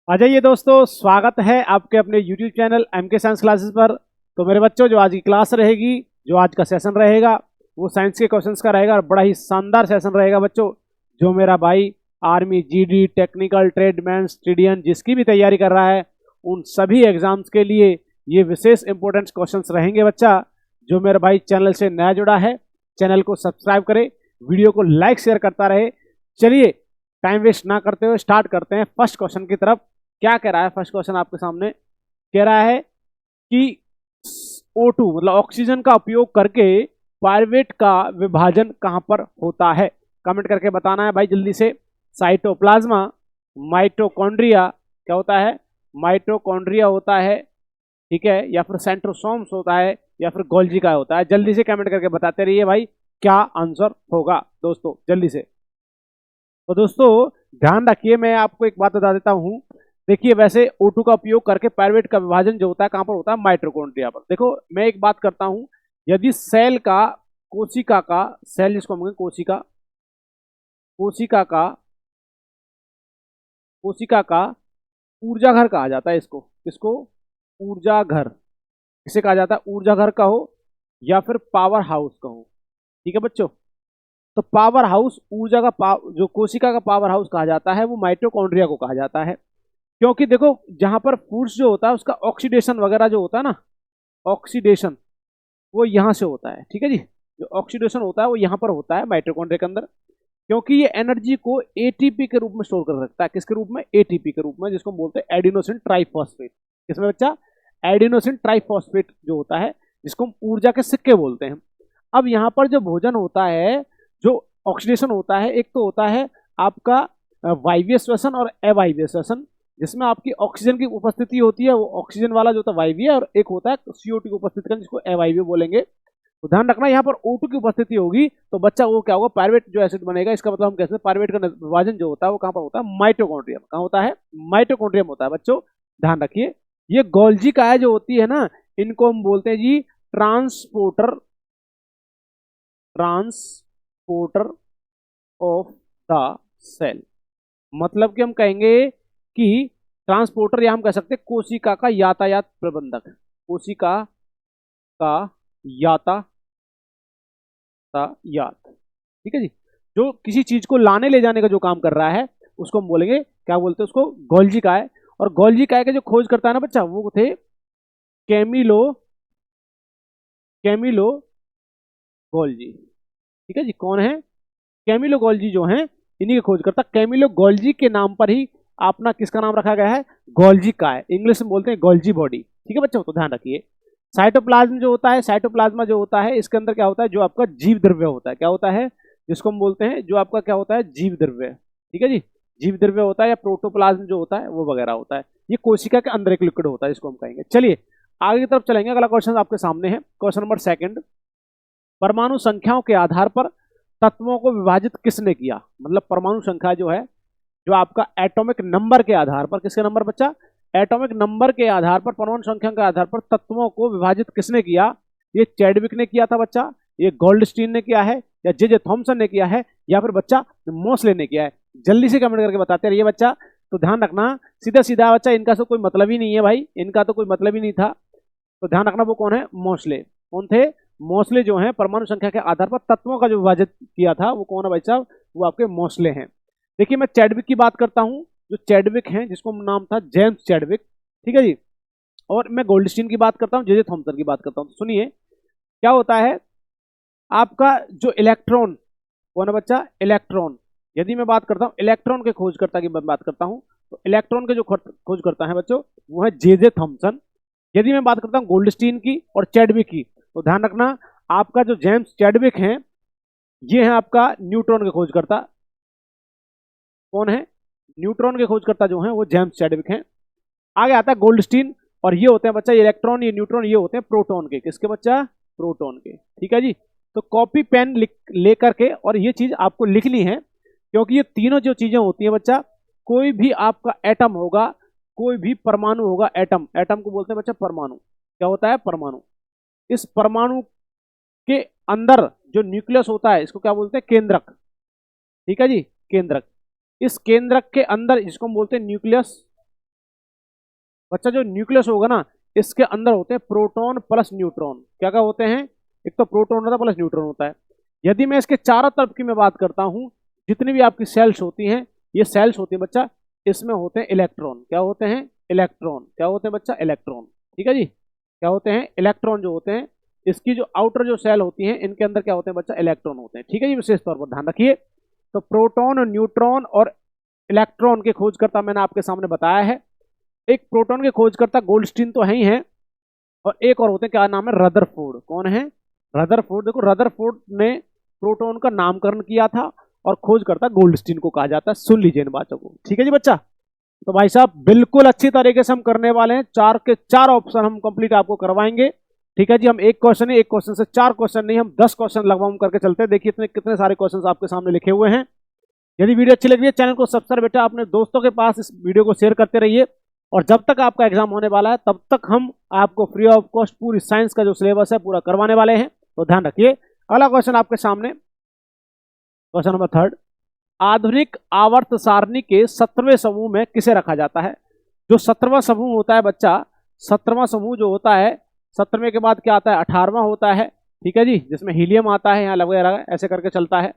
आ जाइए दोस्तों, स्वागत है आपके अपने YouTube channel MK science classes पर। तो मेरे बच्चों, जो आज की क्लास रहेगी, जो आज का सेशन रहेगा, वो साइंस के क्वेश्चंस का रहेगा और बड़ा ही शानदार सेशन रहेगा बच्चों। जो मेरा भाई आर्मी, जीडी, टेक्निकल, ट्रेडमैन, स्टूडियन जिसकी भी तैयारी कर रहा है, उन सभी एग्जाम्स के लिए ये विशेष इंपॉर्टेंट क्वेश्चंस रहेंगे बच्चा। जो मेरा भाई चैनल से नया जुड़ा है, चैनल को सब्सक्राइब करे, वीडियो को लाइक शेयर करता रहे। चलिए, टाइम वेस्ट ना करते हुए स्टार्ट करते हैं फर्स्ट क्वेश्चन की तरफ। क्या कह रहा है फर्स्ट क्वेश्चन आपके सामने? कह रहा है कि O2 मतलब ऑक्सीजन का उपयोग करके पायरुवेट का विभाजन कहां पर होता है? कमेंट करके बताना है भाई जल्दी से। साइटोप्लाज्मा, माइटोकॉन्ड्रिया, क्या होता है? माइटोकॉन्ड्रिया होता है, ठीक है, या फिर सेंट्रोसोम्स होता है, या फिर गोल्जी का होता है? जल्दी से कमेंट करके बताते रहिए भाई, क्या आंसर होगा दोस्तों, जल्दी से। तो दोस्तों ध्यान रखिए, मैं आपको एक बात बता देता हूं। देखिए, वैसे O2 का उपयोग करके पायरुवेट का विभाजन जो होता है कहां पर होता है? माइटोकॉन्ड्रिया पर। देखो, मैं एक बात करता हूं, यदि सेल का, कोशिका का, सेल जिसको हम कोशिका, कोशिका का, कोशिका का ऊर्जा घर कहा जाता है इसको। किसको? ऊर्जा घर। किसे कहा जाता है? ऊर्जा घर कहो या फिर पावर हाउस कहो, ठीक है बच्चों। तो पावर हाउस, ऊर्जा का जो कोशिका का पावर हाउस कहा जाता है, वो माइटोकॉन्ड्रिया को कहा जाता है। क्योंकि देखो, जहां पर फूड्स जो होता है उसका ऑक्सीडेशन वगैरह जो होता है ना, ऑक्सीडेशन, वो यहां से होता है, ठीक है जी। जो ऑक्सीडेशन होता है वो यहां पर होता है माइटोकॉन्ड्रिया के अंदर। क्योंकि ये एनर्जी को एटीपी के रूप में स्टोर कर सकता है। किसके रूप में? एटीपी के रूप में, जिसको हम बोलते हैं एडिनोसिन ट्राइफॉस्फेट। किसमें बच्चा? एडिनोसिन ट्राइफॉस्फेट जो होता है, जिसको हम ऊर्जा के सिक्के बोलते हैं। अब यहाँ पर जो भोजन होता है, जो ऑक्सीडेशन होता है, एक तो होता है आपका वायवीय श्वसन और अवायवीय श्वसन, जिसमें आपकी ऑक्सीजन की उपस्थिति होती है, वो ऑक्सीजन वाला जो होता है वायवीय, और एक होता है CO2 की उपस्थिति का, जिसको अवायवीय बोलेंगे। तो ध्यान रखना, यहाँ पर O2 की उपस्थिति होगी तो बच्चा वो क्या होगा? पायरुवेट जो एसिड बनेगा। इसका मतलब हम कहते हैं पायरुवेट का विभाजन जो होता है वो कहाँ पर होता है? माइटोकॉन्ड्रिया। कहाँ होता है? माइटोकॉन्ड्रिया में होता है बच्चों। ध्यान रखिए, ये गोल्जी काय जो होती है ना, इनको हम बोलते हैं जी transporter, transporter of the cell. मतलब कि हम कहेंगे कि ट्रांसपोर्टर, या हम कह सकते हैं कोशिका का यातायात प्रबंधक। कोशिका का यातायात, ठीक है जी। जो किसी चीज को लाने ले जाने का जो काम कर रहा है, उसको हम बोलेंगे, क्या बोलते हैं उसको? गोल्जी काय। और गोल्जी काय के जो खोज करता है ना बच्चा, वो थे कैमिलो, कैमिलो गोल्जी, ठीक है जी। कौन है? कैमिलो गोल्जी जो हैं, इन्हीं के खोजकर्ता। कैमिलो गोल्जी के नाम पर ही अपना किसका नाम रखा गया है? गोल्जी काय। इंग्लिश में बोलते हैं गोल्जी बॉडी, ठीक है बच्चों। तो ध्यान रखिए, साइटोप्लाज्म जो होता है, साइटोप्लाज्मा जो होता है, इसके अंदर क्या होता है? जो आपका जीव द्रव्य होता है। क्या होता है? जिसको हम बोलते हैं, जो आपका क्या होता है? जीव द्रव्य, ठीक है जी। जीव द्रव्य होता है, या प्रोटोप्लाज्म जो होता है वो वगैरह होता है। ये कोशिका के अंदर एक लिक्विड होता है, इसको हम कहेंगे। चलिए आगे की तरफ चलेंगे। अगला क्वेश्चन आपके सामने है, क्वेश्चन नंबर सेकंड। परमाणु संख्याओं के आधार पर तत्वों को विभाजित किसने किया? मतलब परमाणु संख्या जो है, जो आपका एटॉमिक नंबर के आधार पर, किसके नंबर बच्चा? एटॉमिक नंबर के आधार पर, परमाणु संख्या के आधार पर तत्वों को विभाजित किसने किया? ये चैडविक ने किया था बच्चा, ये गोल्डस्टीन ने किया है, या जे थॉमसन ने किया है, या फिर बच्चा मोसले ने किया है? जल्दी से कमेंट करके बताते रहिए बच्चा। तो ध्यान रखना, सीधा सीधा बच्चा, इनका तो कोई मतलब ही नहीं है भाई, इनका तो कोई मतलब ही नहीं था। तो ध्यान रखना, वो कौन है? मोसले। कौन थे? मोसले जो हैं, परमाणु संख्या के आधार पर तत्वों का जो विभाजित किया था, वो कौन है भाई साहब? वो आपके मोसले हैं। देखिए, मैं चैडविक की बात करता हूं। जो चैडविक हैं, जिसको नाम था जेम्स चैडविक, ठीक है जी। और मैं गोल्डस्टीन की बात करता हूं, जे थॉमसन की बात करता हूं। तो सुनिए, क्या होता है आपका जो इलेक्ट्रॉन, कौन है बच्चा? इलेक्ट्रॉन। यदि मैं बात करता हूं इलेक्ट्रॉन के खोजकर्ता की मैं बात करता हूं, तो इलेक्ट्रॉन के जो खोज करता है बच्चों, वो है जे थॉमसन। यदि मैं बात करता हूं गोल्डस्टीन की और चैडविक की, तो ध्यान रखना, आपका जो जेम्स चैडविक हैं, ये है आपका न्यूट्रॉन के खोजकर्ता। कौन है? न्यूट्रॉन के खोजकर्ता जो हैं, वो जेम्स चैडविक हैं। आगे आता है गोल्डस्टीन, और ये होते हैं बच्चा, ये इलेक्ट्रॉन, ये न्यूट्रॉन, ये होते हैं प्रोटॉन के। किसके बच्चा? प्रोटॉन के, ठीक है जी। तो कॉपी पेन लेकर के और ये चीज आपको लिखनी है, क्योंकि ये तीनों जो चीजें होती हैं बच्चा, कोई भी आपका एटम होगा, कोई भी परमाणु होगा, एटम, एटम को बोलते हैं बच्चा परमाणु। क्या होता है? परमाणु। इस परमाणु के अंदर जो न्यूक्लियस होता है, इसको क्या बोलते हैं? केंद्रक, ठीक है जी, केंद्रक। इस केंद्रक के अंदर, इसको हम बोलते हैं न्यूक्लियस, बच्चा जो न्यूक्लियस होगा ना, इसके अंदर होते हैं प्रोटॉन प्लस न्यूट्रॉन। क्या क्या होते हैं? एक तो प्रोटॉन होता है प्लस न्यूट्रॉन होता है। यदि मैं इसके चारों तरफ की मैं बात करता हूं, जितनी भी आपकी सेल्स होती हैं, ये सेल्स होती हैं बच्चा, इसमें होते हैं इलेक्ट्रॉन। क्या होते हैं? इलेक्ट्रॉन। क्या होते हैं बच्चा? इलेक्ट्रॉन। ठीक है जी, क्या होते हैं? इलेक्ट्रॉन जो होते हैं, इसकी जो आउटर जो सेल होती हैं, इनके अंदर क्या होते हैं बच्चा? इलेक्ट्रॉन होते हैं। ठीक है जी, विशेष तौर पर ध्यान रखिए। तो प्रोटॉन, न्यूट्रॉन और इलेक्ट्रॉन के खोजकर्ता मैंने आपके सामने बताया है। एक प्रोटॉन के खोजकर्ता गोल्डस्टीन तो है ही है, और एक और होते हैं, क्या नाम है? रदरफोर्ड। कौन है? रदरफोर्ड। देखो, रदरफोर्ड ने प्रोटॉन का नामकरण किया था, और खोजकर्ता गोल्डस्टीन को कहा जाता है। सुन लीजिए इन बातों को। ठीक है जी बच्चा, तो भाई साहब बिल्कुल अच्छी तरीके से हम करने वाले हैं। 4 के 4 ऑप्शन हम कंप्लीट आपको करवाएंगे। ठीक है जी, हम एक क्वेश्चन, एक क्वेश्चन से 4 क्वेश्चन नहीं, हम 10 क्वेश्चन लगभग करके चलते हैं। देखिए इतने कितने सारे क्वेश्चन आपके सामने लिखे हुए हैं। यदि वीडियो अच्छी लग रही है, चैनल को सब्सक्राइब बेटा अपने दोस्तों के पास इस वीडियो को शेयर करते रहिए। और जब तक आपका एग्जाम होने वाला है, तब तक हम आपको फ्री ऑफ कॉस्ट पूरी साइंस का जो सिलेबस है पूरा करवाने वाले हैं, तो ध्यान रखिए। अगला क्वेश्चन आपके सामने, क्वेश्चन नंबर 3, आधुनिक आवर्त सारणी के 17वें समूह में किसे रखा जाता है? जो 17वां समूह होता है बच्चा, 17वां समूह जो होता है, 17वें के बाद क्या आता है? 18वां होता है। ठीक है जी, जिसमें हीलियम आता है, यहाँ वगैरह ऐसे करके चलता है।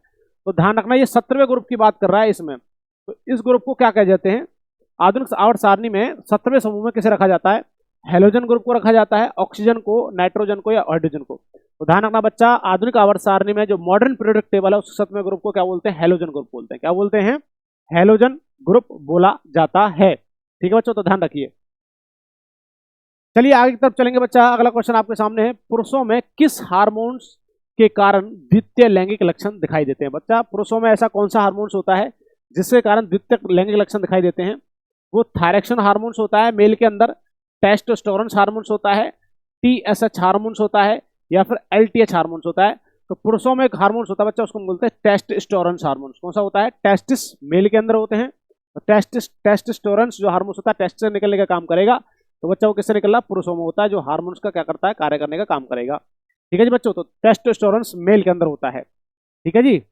तो ध्यान रखना, ये 17वें ग्रुप की बात कर रहा है इसमें। तो इस ग्रुप को क्या कह जाते हैं? आधुनिक आवर्त सारणी में 17वें समूह में किसे रखा जाता है? हेलोजन ग्रुप को रखा जाता है, ऑक्सीजन को, नाइट्रोजन को, या हाइड्रोजन को। तो ध्यान रखना बच्चा, आधुनिक आवर्त सारणी में जो मॉडर्न पीरियोडिक टेबल है, उस 17वें ग्रुप को क्या बोलते हैं? हेलोजन ग्रुप बोलते हैं। क्या बोलते हैं? हेलोजन ग्रुप बोला जाता है। ठीक है बच्चों, तो ध्यान रखिए। चलिए आगे की तरफ चलेंगे बच्चा। अगला क्वेश्चन आपके सामने है, पुरुषों में किस हार्मोन्स के कारण द्वितीय लैंगिक लक्षण दिखाई देते हैं? बच्चा, पुरुषों में ऐसा कौन सा हार्मोन्स होता है जिसके कारण द्वितीय लैंगिक लक्षण दिखाई देते हैं? वो थायरॉक्सिन हार्मोन्स होता है मेल के अंदर, टेस्टोस्टेरोन हार्मोन्स होता है, टीएसएच हार्मोन्स होता है, या फिर एलटीएच हार्मोन्स होता है। तो पुरुषों में एक हार्मोन्स होता है बच्चा, उसको बोलते हैं टेस्टोस्टेरोन हार्मोन्स। कौन सा होता है? टेस्टिस मेल के अंदर होते हैं। तो टेस्टोस्टेरोन जो हार्मोन्स होता है, टेस्ट से निकलने का काम करेगा। तो बच्चा वो किससे निकल रहा? पुरुषों में होता है, जो हार्मोन्स का क्या करता है? कार्य करने का काम करेगा। ठीक है जी बच्चों, तो टेस्टोस्टेरोन मेल के अंदर होता है। ठीक है जी,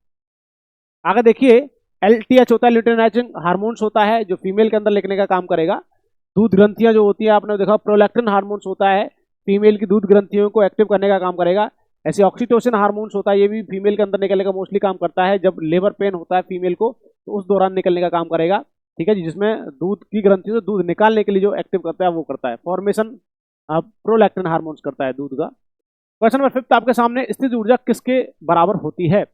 आगे देखिए, एलटीएच होता है, ल्यूटेनाइजिंग हार्मोन्स होता है, जो फीमेल के अंदर लिखने का काम करेगा। दूध ग्रंथियां जो होती है, आपने देखा, प्रोलैक्टिन हार्मोन्स होता है, फीमेल की दूध ग्रंथियों को एक्टिव करने का काम करेगा। ऐसे ऑक्सीटोसिन हार्मोन्स होता है, ये भी फीमेल के अंदर निकलने का मोस्टली काम करता है। जब लेबर पेन होता है फीमेल को, तो उस दौरान निकलने का काम करेगा। ठीक है जी, जिसमें दूध की ग्रंथियों से दूध निकालने के लिए जो एक्टिव करता है वो करता है, फॉर्मेशन प्रोलैक्टिन हार्मोन्स करता है दूध का। क्वेश्चन नंबर 5 आपके सामने, स्थिर ऊर्जा किसके बराबर होती है?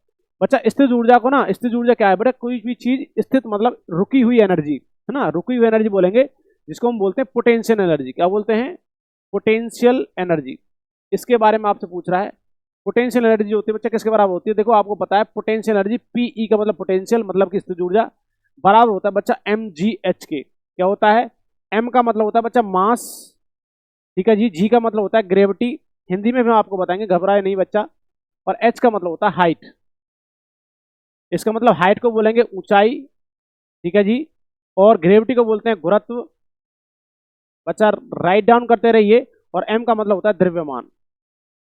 बच्चा, स्थिर ऊर्जा को ना, स्थिर ऊर्जा क्या है बेटा? कोई भी चीज स्थित मतलब रुकी हुई एनर्जी है ना, रुकी हुई एनर्जी बोलेंगे, जिसको हम बोलते हैं पोटेंशियल एनर्जी। क्या बोलते हैं? Potential energy. इसके बारे में आपसे पूछ रहा है। पोटेंशियल एनर्जी होती है बच्चा किसके बराबर होती है? देखो आपको पता है, पोटेंशियल एनर्जी पीई का मतलब पोटेंशियल, मतलब कि स्थिर ऊर्जा, बराबर होता है बच्चा mgh के। क्या होता है? m का मतलब होता है बच्चा मास, ठीक है जी, g का मतलब होता है ग्रेविटी, हिंदी में भी हम आपको बताएंगे, घबराए नहीं बच्चा, और h का मतलब होता है हाइट। इसका मतलब हाइट को बोलेंगे ऊंचाई, ठीक है जी, और ग्रेविटी को बोलते हैं गुरुत्व। बच्चा राइट डाउन करते रहिए। और m का मतलब होता है द्रव्यमान।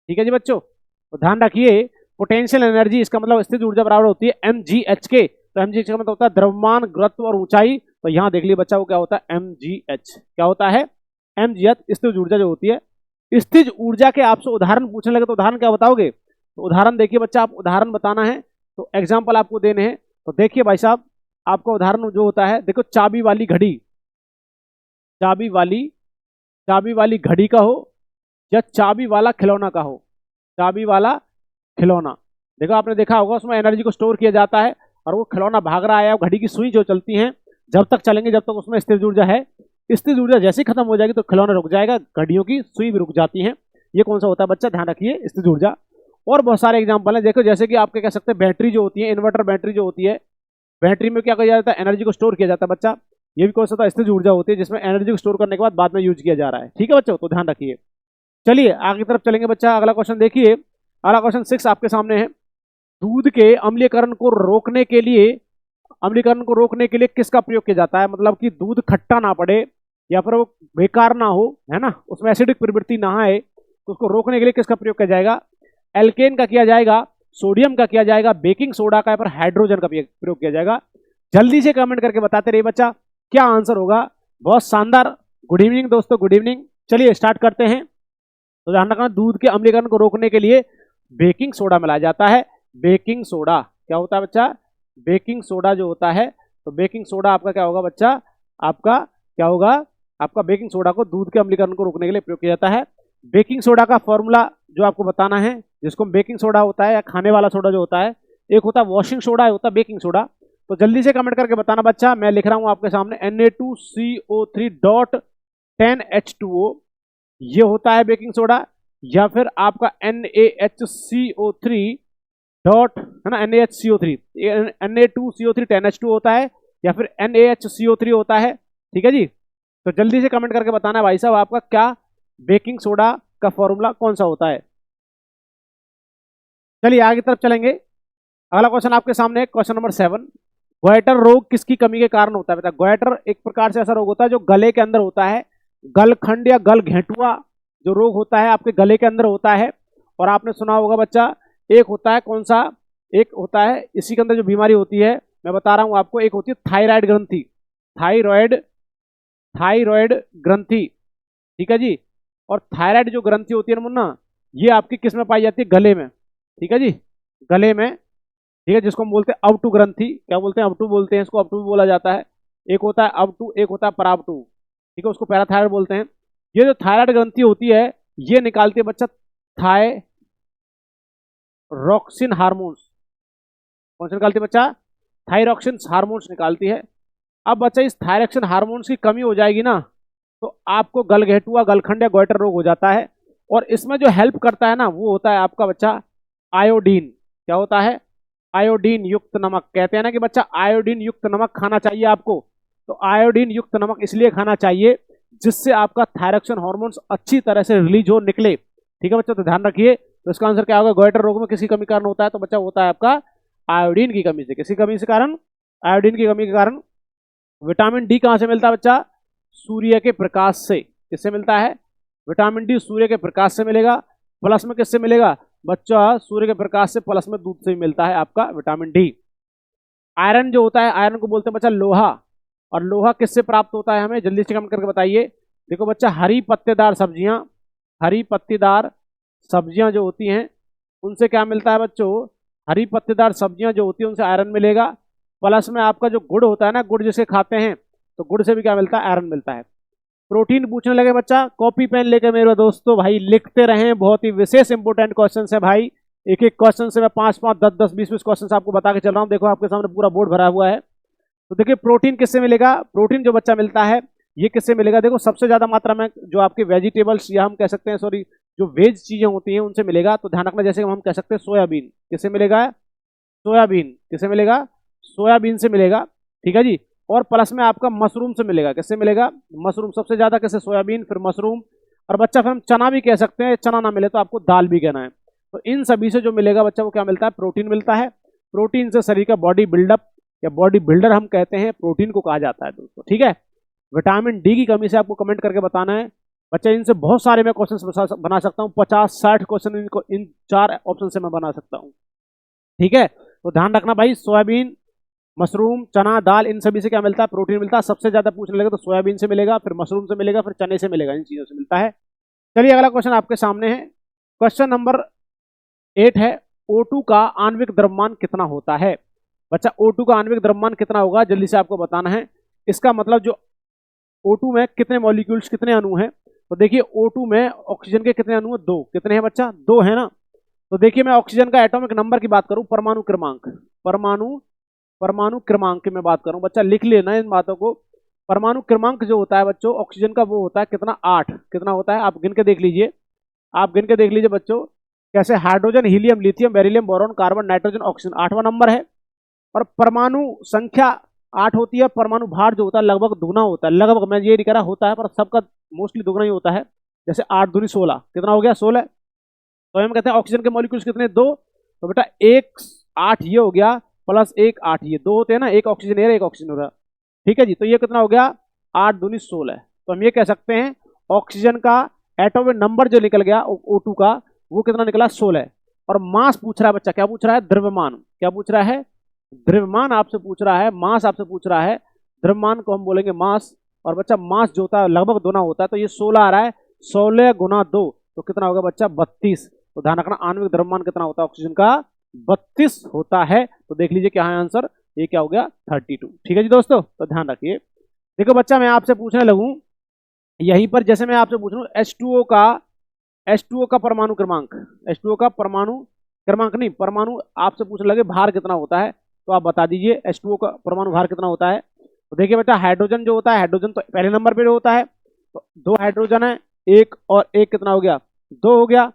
ठीक है जी बच्चों, तो ध्यान रखिए, पोटेंशियल एनर्जी इसका मतलब स्थिर ऊर्जा बराबर होती है mgh के। तो mgh का मतलब होता है द्रव्यमान, गुरुत्व और ऊंचाई। तो यहां देख लीजिए बच्चा, वो क्या होता है? mgh। क्या होता है? mgh स्थिर ऊर्जा जो होती है। स्थिर ऊर्जा के आपसे उदाहरण पूछने लगे तो उदाहरण क्या बताओगे? तो उदाहरण देखिए बच्चा, आप उदाहरण बताना है, तो एग्जाम्पल आपको देने हैं। तो देखिए भाई साहब, आपका उदाहरण जो होता है, देखो चाबी वाली घड़ी, चाबी वाली घड़ी का हो, या चाबी वाला खिलौना का हो। चाबी वाला खिलौना, देखो आपने देखा होगा, उसमें एनर्जी को स्टोर किया जाता है, और वो खिलौना भाग रहा है, घड़ी की सुई जो चलती है, जब तक चलेंगे जब तक उसमें स्थिर ऊर्जा है। स्थिर ऊर्जा जैसे ही खत्म हो जाएगी तो खिलौना रुक जाएगा, घड़ियों की सुई भी रुक जाती है। ये कौन सा होता है बच्चा? ध्यान रखिए, स्थिर ऊर्जा। और बहुत सारे एग्जाम्पल है, देखो जैसे कि आपके कह सकते हैं बैटरी जो होती है, इन्वर्टर बैटरी जो होती है, बैटरी में क्या किया जाता है? एनर्जी को स्टोर किया जाता है बच्चा। ये भी कौन सा स्थिर ऊर्जा होती है, जिसमें एनर्जी को स्टोर करने के बाद में यूज किया जा रहा है। ठीक है बच्चों, तो ध्यान रखिए। चलिए आगे की तरफ चलेंगे बच्चा। अगला क्वेश्चन देखिए, अगला क्वेश्चन 6 आपके सामने है, दूध के अम्लीकरण को रोकने के लिए, किसका प्रयोग किया जाता है? मतलब कि दूध खट्टा ना पड़े, या फिर वो बेकार ना हो, है ना, उसमें एसिडिक प्रवृत्ति ना आए, तो उसको रोकने के लिए किसका प्रयोग किया जाएगा? एल्केन का किया जाएगा, सोडियम का किया जाएगा, बेकिंग सोडा का, या फिर हाइड्रोजन का प्रयोग किया जाएगा। जल्दी से कमेंट करके बताते रहिए बच्चा, क्या आंसर होगा। बहुत शानदार गुड इवनिंग दोस्तों, गुड इवनिंग। चलिए स्टार्ट करते हैं। तो ध्यान रखना, दूध के अम्लीकरण को रोकने के लिए बेकिंग सोडा मिलाया जाता है। बेकिंग सोडा क्या होता है बच्चा? बेकिंग सोडा जो होता है, तो बेकिंग सोडा आपका क्या होगा बच्चा? आपका क्या होगा? आपका बेकिंग सोडा को दूध के अम्लीकरण को रोकने के लिए प्रयोग किया जाता है। बेकिंग सोडा का फॉर्मूला जो आपको बताना है, जिसको बेकिंग सोडा होता है या खाने वाला सोडा जो होता है, एक होता है वॉशिंग सोडा, एक होता है बेकिंग सोडा। तो जल्दी से कमेंट करके बताना बच्चा। मैं लिख रहा हूं आपके सामने Na2CO3.10H2O, ये होता है बेकिंग सोडा, या फिर आपका NaHCO3 डॉट, है ना, NaHCO3, Na2CO3 10H2 होता है, या फिर NaHCO3 होता है। ठीक है जी। तो जल्दी से कमेंट करके बताना भाई साहब, आपका क्या बेकिंग सोडा का फॉर्मूला कौन सा होता है। चलिए आगे तरफ चलेंगे। अगला क्वेश्चन आपके सामने है, क्वेश्चन नंबर 7। ग्वाइटर रोग किसकी कमी के कारण होता है? बेटा, ग्वाइटर एक प्रकार से ऐसा रोग होता है जो गले के अंदर होता है। गलखंड या गल घेंटुआ जो रोग होता है आपके गले के अंदर होता है। और आपने सुना होगा बच्चा, एक होता है कौन सा? एक होता है, इसी के अंदर जो बीमारी होती है मैं बता रहा हूं आपको, एक होती है थायराइड ग्रंथि। थायराइड ग्रंथि, ठीक है जी। और थायराइड जो ग्रंथि होती है ना मुन्ना, ये आपकी किस में पाई जाती है? गले में। ठीक है जी, गले में। ठीक है, जिसको हम बोलते हैं अवटु ग्रंथि। क्या बोलते हैं? अवटु बोलते हैं इसको, अवटु बोला जाता है। एक होता है अवटु, एक होता है परावटु। ठीक है, उसको पैराथायराइड बोलते हैं। ये जो थायराइड ग्रंथि होती है, ये निकालती है बच्चा थायरॉक्सिन हार्मोन्स। कौन सा निकालती है बच्चा? थायरॉक्सिन हार्मोन्स निकालती है। अब बच्चा इस थायरॉक्सिन हार्मोन्स की कमी हो जाएगी ना, तो आपको गलघेटुआ, गलखंड या गोइटर रोग हो जाता है। और इसमें जो हेल्प करता है ना, वो होता है आपका बच्चा आयोडीन। क्या होता है? आयोडीन युक्त नमक। कहते हैं ना कि बच्चा आयोडीन युक्त नमक खाना चाहिए आपको। तो आयोडीन युक्त नमक इसलिए खाना चाहिए जिससे आपका थायरॉक्सिन हार्मोन्स अच्छी तरह से रिलीज हो, निकले। ठीक है बच्चा, तो ध्यान रखिए। तो इसका आंसर क्या होगा? गोइटर रोग में किसी कमी कारण होता है, तो बच्चा होता है आपका आयोडीन की कमी से। किसी कमी से कारण? आयोडीन की कमी के कारण। विटामिन डी कहां से मिलता है बच्चा? सूर्य के प्रकाश से। किससे मिलता है? विटामिन डी सूर्य के प्रकाश से मिलेगा। प्लस में किससे मिलेगा बच्चा? सूर्य के प्रकाश से, प्लस में दूध से भी मिलता है आपका विटामिन डी। आयरन जो होता है, आयरन को बोलते हैं बच्चा लोहा। और लोहा किससे प्राप्त होता है हमें? जल्दी से कमेंट करके बताइए। देखो बच्चा, हरी पत्तेदार सब्जियां, हरी पत्तेदार सब्जियां जो होती हैं, उनसे क्या मिलता है बच्चों? हरी पत्तेदार सब्जियां जो होती है उनसे आयरन मिलेगा। प्लस में आपका जो गुड़ होता है ना, गुड़ जिसे खाते हैं, तो गुड़ से भी क्या मिलता है? आयरन मिलता है। प्रोटीन पूछने लगे बच्चा, कॉपी पेन लेके मेरे दोस्तों भाई लिखते रहें। बहुत ही विशेष इंपोर्टेंट क्वेश्चन है भाई। एक एक क्वेश्चन से मैं 5-5, 10-10, 20-20 क्वेश्चन आपको बता के चल रहा हूँ। देखो आपके सामने पूरा बोर्ड भरा हुआ है। तो देखिए प्रोटीन किससे मिलेगा? प्रोटीन जो बच्चा मिलता है, ये किससे मिलेगा? देखो सबसे ज्यादा मात्रा में जो आपके वेजिटेबल्स, या हम कह सकते हैं सॉरी, जो वेज चीजें होती हैं उनसे मिलेगा। तो ध्यान रखना, जैसे हम कह सकते हैं सोयाबीन। किससे मिलेगा? सोयाबीन। किससे मिलेगा? सोयाबीन से मिलेगा। ठीक है जी। और प्लस में आपका मशरूम से मिलेगा। किससे मिलेगा? मशरूम। सबसे ज्यादा कैसे? सोयाबीन, फिर मशरूम। और बच्चा फिर हम चना भी कह सकते हैं, चना ना मिले तो आपको दाल भी कहना है। तो इन सभी से जो मिलेगा बच्चा, वो क्या मिलता है? प्रोटीन मिलता है। प्रोटीन से शरीर का बॉडी बिल्डअप या बॉडी बिल्डर हम कहते हैं, प्रोटीन को कहा जाता है दोस्तों। ठीक है। विटामिन डी की कमी से आपको कमेंट करके बताना है बच्चा। इनसे बहुत सारे मैं क्वेश्चन बना सकता हूँ, 50-60 क्वेश्चन इनको इन 4 ऑप्शन से मैं बना सकता हूँ। ठीक है, तो ध्यान रखना भाई, सोयाबीन, मशरूम, चना, दाल, इन सभी से क्या मिलता है? प्रोटीन मिलता है। सबसे ज्यादा पूछने लगे तो सोयाबीन से मिलेगा, फिर मशरूम से मिलेगा, फिर चने से मिलेगा, इन चीजों से मिलता है। चलिए अगला क्वेश्चन आपके सामने है, क्वेश्चन नंबर 8 है, O2 का आणविक द्रव्यमान कितना होता है? बच्चा O2 का आणविक द्रव्यमान कितना होगा, जल्दी से आपको बताना है। इसका मतलब जो O2 में कितने मॉलिक्यूल्स, कितने अणु हैं? तो देखिए O2 में ऑक्सीजन के कितने अणु हैं? 2। कितने हैं बच्चा? 2 है ना। तो देखिए मैं ऑक्सीजन का एटॉमिक नंबर की बात करूं, परमाणु क्रमांक, परमाणु क्रमांक की मैं बात करूं बच्चा, लिख लेना इन बातों को। परमाणु क्रमांक जो होता है बच्चों ऑक्सीजन का, वो होता है कितना? 8। कितना होता है? आप गिन के देख लीजिए, आप गिन के देख लीजिए बच्चों। कैसे? Hydrogen, helium, lithium, beryllium, boron, carbon, nitrogen, oxygen, 8वां नंबर है। और परमाणु संख्या 8 होती है। परमाणु भार जो होता है लगभग दुगना होता है। लगभग, मैं ये नहीं कह रहा होता है, पर सबका मोस्टली दुगना ही होता है। जैसे 8 दूनी 16, कितना हो गया? 16। तो हम कहते हैं ऑक्सीजन के मॉलिक्यूल्स कितने? 2। तो बेटा 1 8 ये हो गया, प्लस 1 8 ये, 2 होते हैं ना, एक ऑक्सीजन है, एक ऑक्सीजन होता है। ठीक है जी। तो ये कितना हो गया? 8 दूनी 16। तो हम ये कह सकते हैं ऑक्सीजन का एटॉमिक नंबर जो निकल गया O2 का, वो कितना निकला? 16। और मास पूछ रहा है बच्चा, क्या पूछ रहा है? द्रव्यमान। क्या पूछ रहा है? द्रव्यमान आपसे पूछ रहा है, मास आपसे पूछ रहा है। द्रव्यमान को हम बोलेंगे मास, और बच्चा मास जो होता है लगभग दोना होता है, तो ये 16 आ रहा है, 16 गुना 2 तो कितना होगा बच्चा 32। तो ध्यान रखना आणविक द्रव्यमान कितना होता है ऑक्सीजन का 32 होता है। तो देख लीजिए क्या है आंसर, ये क्या हो गया 32। ठीक है जी दोस्तों, तो ध्यान रखिए। देखो बच्चा मैं आपसे पूछने लगूं यहीं पर, जैसे मैं आपसे पूछ रहा हूँ H2O का परमाणु क्रमांक, H2O का परमाणु क्रमांक नहीं, परमाणु आपसे पूछने लगे भार कितना होता है, तो आप बता दीजिए H2O का परमाणु भार कितना होता है। तो देखिए बेटा हाइड्रोजन जो होता है, हाइड्रोजन तो पहले नंबर पे होता है, तो 2 हाइड्रोजन है, एक और एक कितना हो गया 2 हो गया,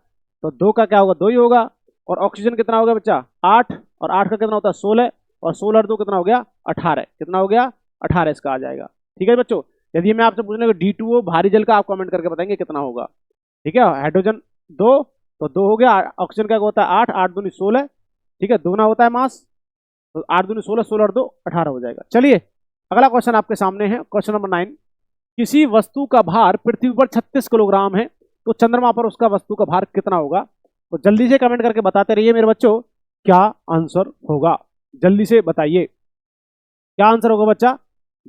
तो 2 का क्या होगा 2 ही होगा। और ऑक्सीजन कितना हो गया बच्चा 8, और 8 का कितना होता है 16, और 16 और 2 कितना हो गया 18, कितना हो गया 18 इसका आ जाएगा। ठीक है बच्चों, यदि मैं आपसे पूछने D2O भारी जल का, आप कमेंट करके बताएंगे कितना होगा। ठीक है, हाइड्रोजन 2 तो 2 हो गया, ऑक्सीजन क्या होता है 8, 8 दूनी 16, ठीक है, दोना होता है मास, तो 8 दूनी 16, 16 और 2 18 हो जाएगा। चलिए अगला क्वेश्चन आपके सामने है, क्वेश्चन नंबर 9। किसी वस्तु का भार पृथ्वी पर 36 किलोग्राम है, तो चंद्रमा पर उसका वस्तु का भार कितना होगा। तो जल्दी से कमेंट करके बताते रहिए मेरे बच्चों क्या आंसर होगा, जल्दी से बताइए क्या आंसर होगा बच्चा,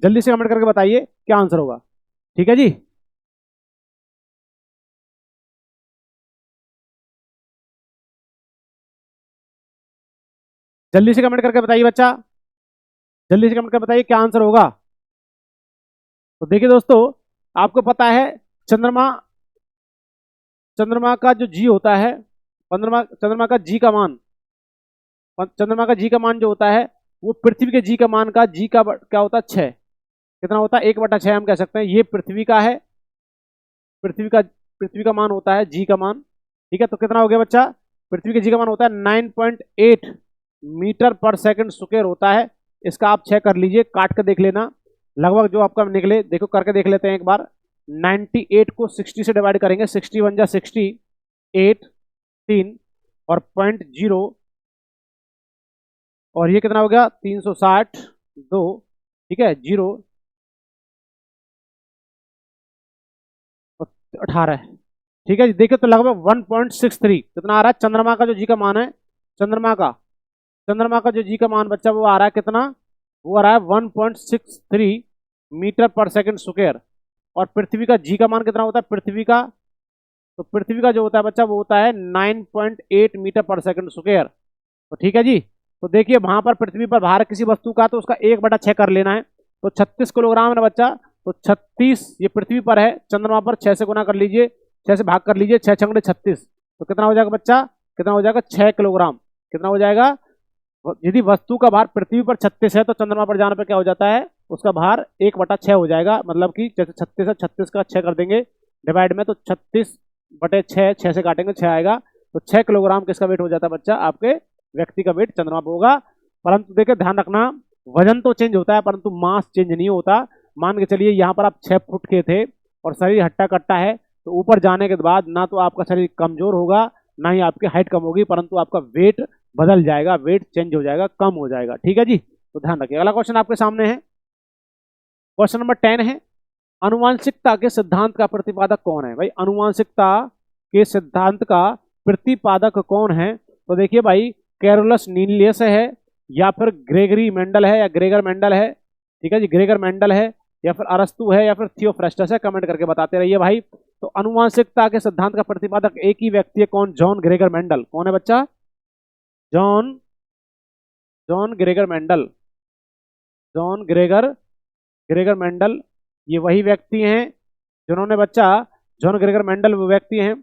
जल्दी से कमेंट करके बताइए क्या आंसर होगा। ठीक है जी, जल्दी से कमेंट करके बताइए बच्चा, जल्दी से कमेंट करके बताइए क्या आंसर होगा। तो देखिए दोस्तों, आपको पता है चंद्रमा चंद्रमा का जो जी होता है, चंद्रमा का जी का मान, चंद्रमा का जी का मान जो होता है वो पृथ्वी के जी का मान का जी का क्या होता है 6, कितना होता है 1/6 हम कह सकते हैं। ये पृथ्वी का है, पृथ्वी का मान होता है जी का मान। ठीक है, तो कितना हो गया बच्चा, पृथ्वी के जी का मान होता है 9.8 मीटर पर सेकंड स्क्वायर होता है। इसका आप चेक कर लीजिए, काट कर देख लेना, लगभग जो आपका निकले, देखो करके देख लेते हैं एक बार। 98 को 60 से डिवाइड करेंगे, 61 जा 60, 8 3 और 0.0, और ये कितना हो गया 360 2, ठीक है 0 और 18। ठीक है जी, देखिए तो लगभग 1.63 कितना आ रहा है चंद्रमा का जो जी का मान है, चंद्रमा का जो जी का मान बच्चा वो आ रहा है कितना, वो आ रहा है 1.63 मीटर पर सेकंड स्क्वायर। और पृथ्वी का जी का मान कितना होता है पृथ्वी का, तो पृथ्वी का जो होता है बच्चा वो होता है 9.8 मीटर पर सेकंड स्क्वायर। तो ठीक है जी, तो देखिए वहां पर पृथ्वी पर भार किसी वस्तु का, तो उसका 1/6 कर लेना है, तो 36 किलोग्राम है ना बच्चा, तो 36 ये पृथ्वी पर है, चंद्रमा पर 6 से गुना कर लीजिए, 6 से भाग कर लीजिए, 6 छंगड़े 36, तो कितना हो जाएगा बच्चा, कितना हो जाएगा 6 किलोग्राम, कितना हो जाएगा। यदि वस्तु का भार पृथ्वी पर 36 है, तो चंद्रमा पर जाने पर क्या हो जाता है, उसका भार 1/6 हो जाएगा, मतलब कि जैसे 36 है 36 का 6 कर देंगे डिवाइड में, तो 36/6, 6 से काटेंगे 6 आएगा, तो 6 किलोग्राम किसका वेट हो जाता है बच्चा, आपके व्यक्ति का वेट चंद्रमा पर होगा। परंतु देखिए ध्यान रखना, वजन तो चेंज होता है परंतु मास चेंज नहीं होता। मान के चलिए यहाँ पर आप 6 फुट के थे और शरीर हट्टा कट्टा है, तो ऊपर जाने के बाद ना तो आपका शरीर कमजोर होगा, ना ही आपकी हाइट कम होगी, परंतु आपका वेट बदल जाएगा, वेट चेंज हो जाएगा, कम हो जाएगा। ठीक है जी, तो ध्यान रखिए। अगला क्वेश्चन आपके सामने है, क्वेश्चन नंबर 10 है, अनुवांशिकता के सिद्धांत का प्रतिपादक कौन है। भाई अनुवांशिकता के सिद्धांत का प्रतिपादक कौन है, तो देखिए भाई कैरोलस लीनियस है, या फिर ग्रेगरी मेंडल है, या ग्रेगर मेंडल है। ठीक है जी, ग्रेगर मेंडल है, या फिर अरस्तु है, या फिर थियोफ्रेस्टस है, कमेंट करके बताते रहिए भाई। तो अनुवांशिकता के सिद्धांत का प्रतिपादक एक ही व्यक्ति है, कौन, जॉन ग्रेगर मेंडल। कौन है बच्चा, John John Gregor Mendel, John Gregor Mendel, ये वही व्यक्ति हैं जिन्होंने बच्चा, जॉन ग्रेगर मेंडल वो व्यक्ति हैं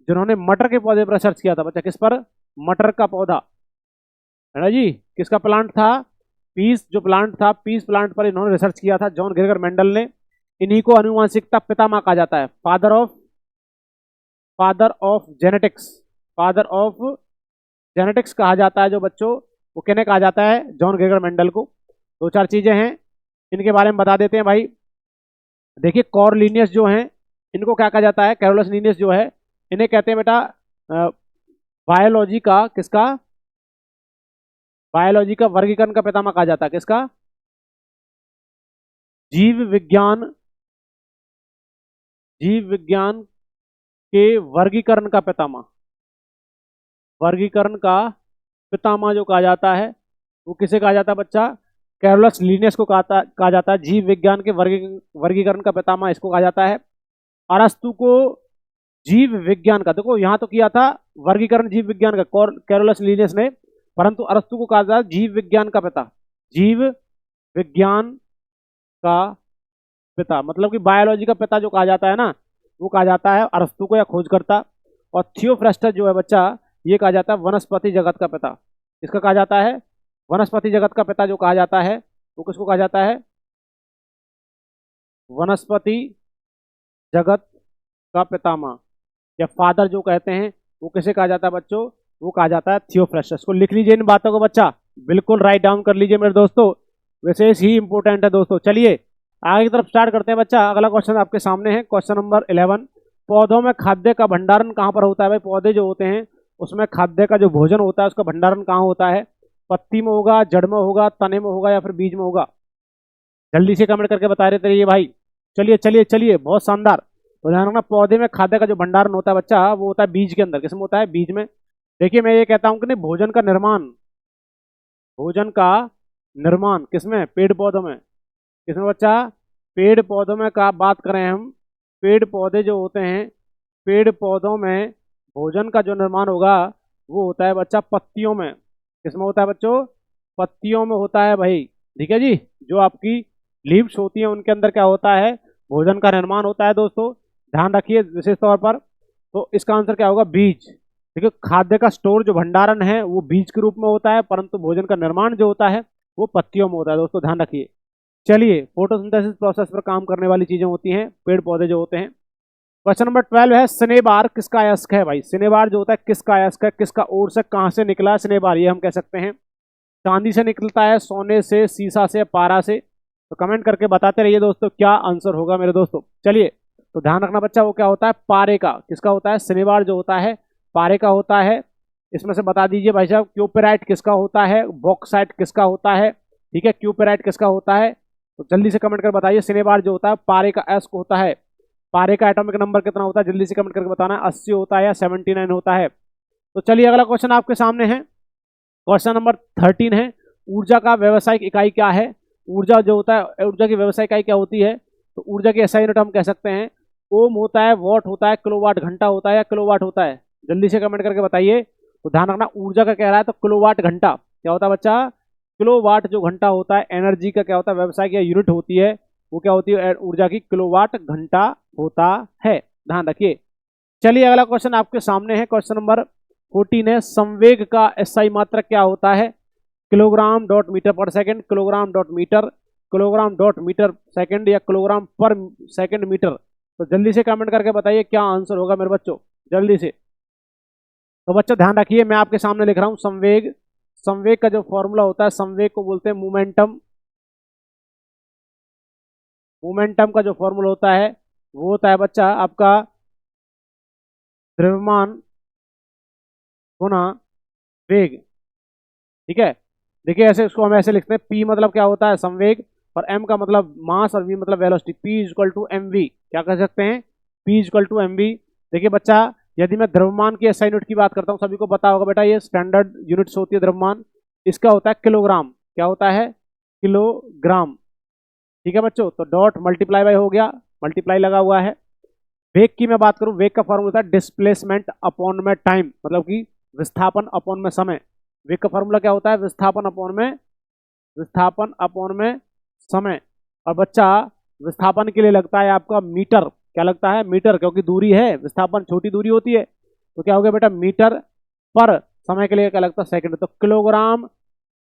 जिन्होंने मटर के पौधे पर रिसर्च किया था बच्चा। किस पर, मटर का पौधा है ना जी, किसका प्लांट था, पीस जो प्लांट था, पीस प्लांट पर इन्होंने रिसर्च किया था जॉन ग्रेगर मेंडल ने। इन्हीं को अनुवांशिकता पितामह कहा जाता है, father of genetics, father of genetics कहा जाता है जो बच्चों, वो किन्हें कहा जाता है, जॉन ग्रेगर मेंडल को। दो चार चीजें हैं इनके बारे में बता देते हैं भाई। देखिए कॉर्लिनियस जो हैं, इनको क्या कहा जाता है, कैरोलस लीनियस जो है, इन्हें कहते हैं बेटा बायोलॉजी का, किसका, बायोलॉजी का वर्गीकरण का पितामह कहा जाता है, किसका, जीव विज्ञान, जीव विज्ञान के वर्गीकरण का पितामह, वर्गीकरण का पितामह जो कहा जाता है वो किसे कहा जाता है बच्चा, कैरोलस लिनियस को कहा जाता है जीव विज्ञान के वर्गीकरण का पितामह, इसको कहा जाता है। अरस्तु को जीव विज्ञान का, देखो यहाँ तो किया था वर्गीकरण जीव विज्ञान का कैरोलस लिनियस ने, परंतु अरस्तु को कहा जाता है जीव विज्ञान का पिता, जीव विज्ञान का पिता, मतलब कि बायोलॉजी का पिता जो कहा जाता है ना, वो कहा जाता है अरस्तु को या खोजकर्ता। और थियोफ्रास्टस जो है बच्चा, ये कहा जाता है वनस्पति जगत का पिता। इसका कहा जाता है वनस्पति जगत का पिता जो कहा जाता है, वो किसको कहा जाता है? वनस्पति जगत का पितामह या फादर जो कहते हैं, वो किसे कहा जाता है बच्चों? वो कहा जाता है थियोफ्रास्टस को। लिख लीजिए इन बातों को बच्चा, बिल्कुल राइट डाउन कर लीजिए मेरे दोस्तों, विशेष ही इंपोर्टेंट है दोस्तों। चलिए आगे की तरफ स्टार्ट करते हैं बच्चा। अगला क्वेश्चन आपके सामने है, क्वेश्चन नंबर 11। पौधों में खाद्य का भंडारण कहाँ पर होता है? भाई पौधे जो होते हैं उसमें खाद्य का जो भोजन होता है उसका भंडारण कहाँ होता है? पत्ती में होगा, जड़ में होगा, तने में होगा या फिर बीज में होगा? जल्दी से कमेंट करके बता रहे थे भाई। चलिए चलिए चलिए, बहुत शानदार। तो ध्यान रखना, पौधे में खाद्य का जो भंडारण होता है बच्चा, वो होता है बीज के अंदर। किसमें होता है? बीज में। देखिए मैं ये कहता हूं कि नहीं, भोजन का निर्माण किसमें? पेड़ पौधों में। किसमें बच्चा? पेड़ पौधों में का बात करें हम, पेड़ पौधे जो होते हैं, पेड़ पौधों में भोजन का जो निर्माण होगा वो होता है बच्चा पत्तियों में। किसमें होता है बच्चों? पत्तियों में होता है भाई। ठीक है जी, जो आपकी लीव्स होती हैं उनके अंदर क्या होता है? भोजन का निर्माण होता है दोस्तों, ध्यान रखिए विशेष तौर पर। तो इसका आंसर क्या होगा? बीज। देखिए खाद्य का स्टोर जो भंडारण है वो बीज के रूप में होता है, परंतु भोजन का निर्माण जो होता है वो पत्तियों में होता है दोस्तों, ध्यान रखिए। चलिए फोटोसिंथेसिस प्रोसेस पर काम करने वाली चीजें होती हैं पेड़ पौधे जो होते हैं। क्वेश्चन नंबर 12 है, स्नेबार किसका अयस्क है? भाई स्नेबार जो होता है किसका अयस्क है? किसका ओर से कहां से निकला है स्नेबार? ये हम कह सकते हैं चांदी से निकलता है, सोने से, सीसा से, पारा से। तो कमेंट करके बताते रहिए दोस्तों क्या आंसर होगा मेरे दोस्तों। चलिए तो ध्यान रखना बच्चा, वो क्या होता है? पारे का। किसका होता है? स्नेबार जो होता है पारे का होता है। इसमें से बता दीजिए भाई साहब, क्यूपेराइट किसका होता है? बॉक्साइट किसका होता है? ठीक है, क्यूपेराइट किसका होता है? तो जल्दी से कमेंट कर बताइए। स्नेबार जो होता है पारे का अयस्क होता है। पारे का एटॉमिक नंबर कितना होता है? जल्दी से कमेंट करके बताना, 80 होता है या 79 होता है? तो चलिए अगला क्वेश्चन आपके सामने है, क्वेश्चन नंबर 13 है, ऊर्जा का व्यवसायिक इकाई क्या है? ऊर्जा जो होता है, ऊर्जा की व्यवसायिक इकाई क्या होती है? तो ऊर्जा की एसआई यूनिट हम कह सकते हैं ओम होता है, वॉट होता है, किलोवाट घंटा होता है या किलोवाट होता है? जल्दी से कमेंट करके बताइए। तो ध्यान रखना, ऊर्जा का कह रहा है तो किलोवाट घंटा। क्या होता है बच्चा? किलोवाट जो घंटा होता है एनर्जी का क्या होता है? व्यवसाय की यूनिट होती है, वो क्या होती है? ऊर्जा की किलोवाट घंटा होता है, ध्यान रखिए। चलिए अगला क्वेश्चन आपके सामने है, क्वेश्चन नंबर 14 है, संवेग का एसआई मात्रक क्या होता है? Kilogram dot metre per second, kilogram dot metre, kilogram dot metre second या किलोग्राम पर सेकंड मीटर? तो जल्दी से कमेंट करके बताइए क्या आंसर होगा मेरे बच्चों, जल्दी से। तो बच्चों ध्यान रखिए, मैं आपके सामने लिख रहा हूं संवेग। संवेग का जो फॉर्मूला होता है, संवेग को बोलते हैं मोमेंटम। मोमेंटम का जो फॉर्मूला होता है वो होता है बच्चा आपका द्रव्यमान गुना वेग। ठीक है, देखिए ऐसे इसको हम ऐसे लिखते हैं, पी मतलब क्या होता है? संवेग, और एम का मतलब मास और वी मतलब velocity. P is equal to M V, क्या कह सकते हैं? P is equal to M V. देखिए बच्चा, यदि मैं द्रव्यमान की एसआई यूनिट की बात करता हूँ, सभी को पता होगा बेटा, ये स्टैंडर्ड यूनिट्स होती है द्रव्यमान। इसका होता है किलोग्राम। क्या होता है? किलोग्राम। ठीक है बच्चों, तो डॉट मल्टीप्लाई बाय हो गया, मल्टीप्लाई लगा हुआ है। वेग की मैं बात करूं, वेग का फॉर्मूला होता है डिस्प्लेसमेंट अपॉन में टाइम, मतलब कि विस्थापन अपॉन में समय। वेग का फॉर्मूला क्या होता है? विस्थापन अपॉन में समय। और बच्चा विस्थापन के लिए लगता है आपका मीटर। क्या लगता है? मीटर, क्योंकि दूरी है, विस्थापन छोटी दूरी होती है, तो क्या हो गया बेटा? मीटर पर समय के लिए क्या लगता है? सेकंड। तो kilogram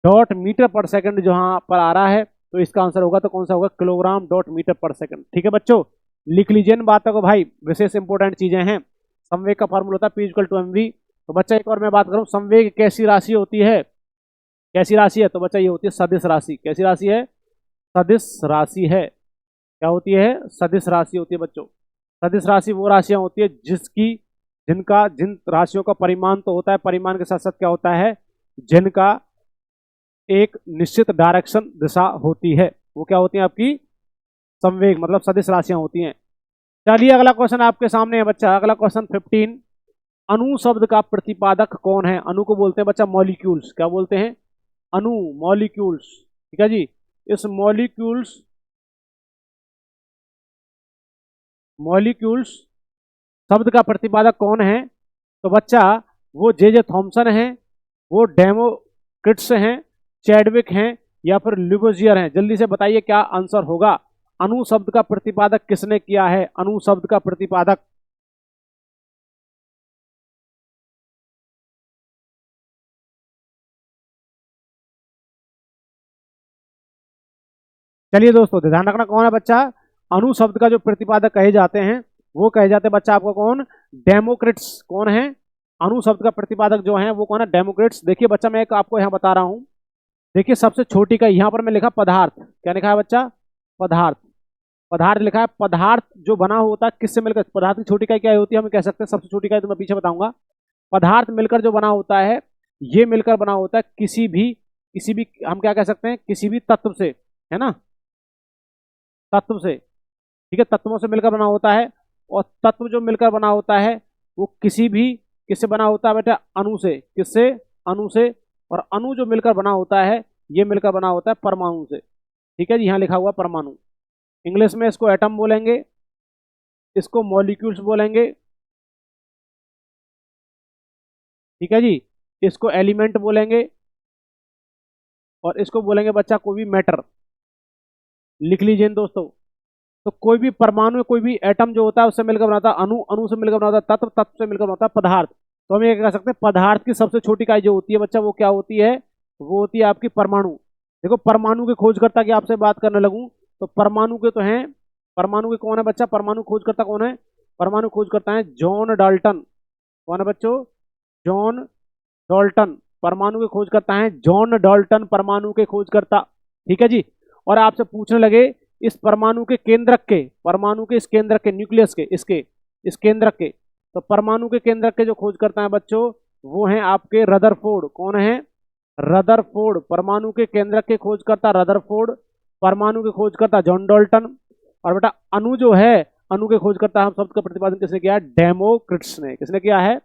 dot metre per second जो यहाँ पर आ रहा है, तो इसका आंसर होगा तो कौन सा होगा? Kilogram dot metre per second. ठीक है बच्चों, लिख लीजिए इन बातों को भाई, विशेष इंपोर्टेंट चीजें हैं। संवेग का फॉर्मूला होता है P equal to M V. तो बच्चा एक और मैं बात करूं, संवेग कैसी राशि होती है? कैसी राशि है? तो बच्चा ये होती है सदिश राशि। कैसी राशि है? सदिश राशि है। क्या होती है? सदिश राशि होती है बच्चों। सदिश राशि वो राशियां होती है जिन राशियों का परिमाण तो होता है, परिमाण के साथ साथ क्या होता है? जिनका एक निश्चित डायरेक्शन दिशा होती है, वो क्या होती है? आपकी संवेग मतलब सदिश राशियां होती हैं। चलिए अगला क्वेश्चन आपके सामने है बच्चा, अगला क्वेश्चन 15, अणु शब्द का प्रतिपादक कौन है? अणु को बोलते हैं बच्चा मॉलिक्यूल्स। क्या बोलते हैं? अणु, मॉलिक्यूल्स। ठीक है जी। इस मॉलिक्यूल्स शब्द का प्रतिपादक कौन है? तो बच्चा वो जे थॉमसन है, वो डेमोक्रिट्स हैं, चैडविक हैं, या फिर लिबोजियर हैं? जल्दी से बताइए क्या आंसर होगा। अणु शब्द का प्रतिपादक किसने किया है? अणु शब्द का प्रतिपादक। चलिए दोस्तों ध्यान रखना कौन है बच्चा। अणु शब्द का जो प्रतिपादक कहे जाते हैं वो कहे जाते हैं बच्चा आपको कौन? डेमोक्रिट्स। कौन है? अणु शब्द का प्रतिपादक जो है वो कौन है? डेमोक्रिट्स। देखिए बच्चा मैं एक आपको यहाँ बता रहा हूँ। देखिए सबसे छोटी का यहाँ पर मैं लिखा पदार्थ। क्या लिखा है बच्चा? पदार्थ। पदार्थ लिखा है। पदार्थ जो बना होता है किससे मिलकर? पदार्थ की छोटी इकाई क्या होती है हम कह सकते हैं? सबसे छोटी इकाई तो मैं पीछे बताऊंगा। पदार्थ मिलकर जो बना होता है, ये मिलकर बना होता है किसी भी हम क्या कह सकते हैं? किसी भी तत्व से, है ना? तत्व से, ठीक है, तत्वों से मिलकर बना होता है। और तत्व जो मिलकर बना होता है वो किससे बना होता है बेटा? अणु से। किससे? अणु से। और अणु जो मिलकर बना होता है ये मिलकर बना होता है परमाणु से। ठीक है जी, यहाँ लिखा हुआ परमाणु। इंग्लिश में इसको एटम बोलेंगे, इसको मॉलिक्यूल्स बोलेंगे, ठीक है जी, इसको एलिमेंट बोलेंगे, और इसको बोलेंगे बच्चा कोई भी मैटर। लिख लीजिए इन दोस्तों। तो कोई भी परमाणु, कोई भी एटम जो होता है उससे मिलकर बनाता है अणु, अणु से मिलकर बनाता है तत्व, तत्व से मिलकर बनाता है पदार्थ। तो हम ये कह सकते हैं पदार्थ की सबसे छोटी इकाई जो होती है बच्चा वो क्या होती है? वो होती है आपकी परमाणु। देखो परमाणु के खोजकर्ता की आपसे बात करने लगूं तो परमाणु के तो हैं, परमाणु के कौन है बच्चा? परमाणु खोजकर्ता कौन है? परमाणु खोजकर्ता है जॉन डाल्टन। कौन है बच्चों? John Dalton. परमाणु के खोजकर्ता हैं जॉन डाल्टन, परमाणु के खोजकर्ता। ठीक है जी। और आपसे पूछने लगे इस परमाणु के केंद्रक के, परमाणु के इस केंद्रक के, न्यूक्लियस के, इसके इस केंद्रक के, तो परमाणु के केंद्रक के जो खोजकर्ता हैं बच्चों वो हैं आपके रदरफोर्ड। कौन है? रदरफोर्ड। परमाणु के केंद्रक के खोजकर्ता रदरफोर्ड, परमाणु के खोजकर्ता जॉन डाल्टन। और बेटा अणु जो है, अणु के खोजकर्ता हम शब्द का प्रतिपादन किसने किया है? डेमोक्रिट्स ने। किसने किया है?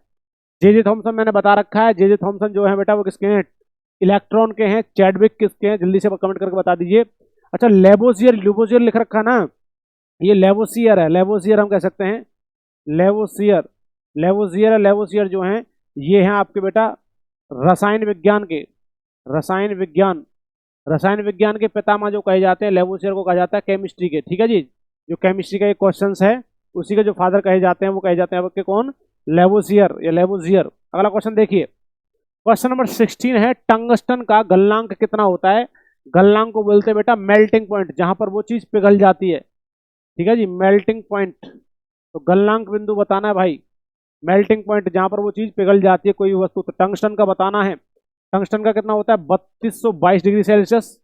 जे थॉमसन मैंने बता रखा है। जे थॉमसन जो है बेटा वो किसके हैं? इलेक्ट्रॉन के हैं। चैडविक किसके हैं? जल्दी से कमेंट करके बता दीजिए। अच्छा लेबोजियर, लिबोजियर लिख रखा ना, ये लेवोसियर है। लेवोसियर हम कह सकते हैं, लेवोसियर। लेवोसियर है, लेवोसियर जो हैं ये हैं आपके बेटा रसायन विज्ञान के, रसायन विज्ञान, रसायन विज्ञान के पितामह जो कहे जाते हैं लेवोसियर को कहा जाता है केमिस्ट्री के। ठीक है जी, जो केमिस्ट्री का एक क्वेश्चन है उसी के जो फादर कहे जाते हैं वो कहे जाते हैं आपके कौन? लेवोसियर या लेवोजियर। अगला क्वेश्चन देखिए, क्वेश्चन नंबर 16 है टंगस्टन का गलनांक कितना होता है? गलनांक को बोलते हैं बेटा मेल्टिंग पॉइंट, जहां पर वो चीज पिघल जाती है। ठीक है जी, मेल्टिंग पॉइंट। तो गलनांक बिंदु बताना है भाई, मेल्टिंग पॉइंट जहां पर वो चीज पिघल जाती है कोई भी वस्तु। तो टंगस्टन का बताना है। टंगस्टन का कितना होता है? 3222 degree Celsius,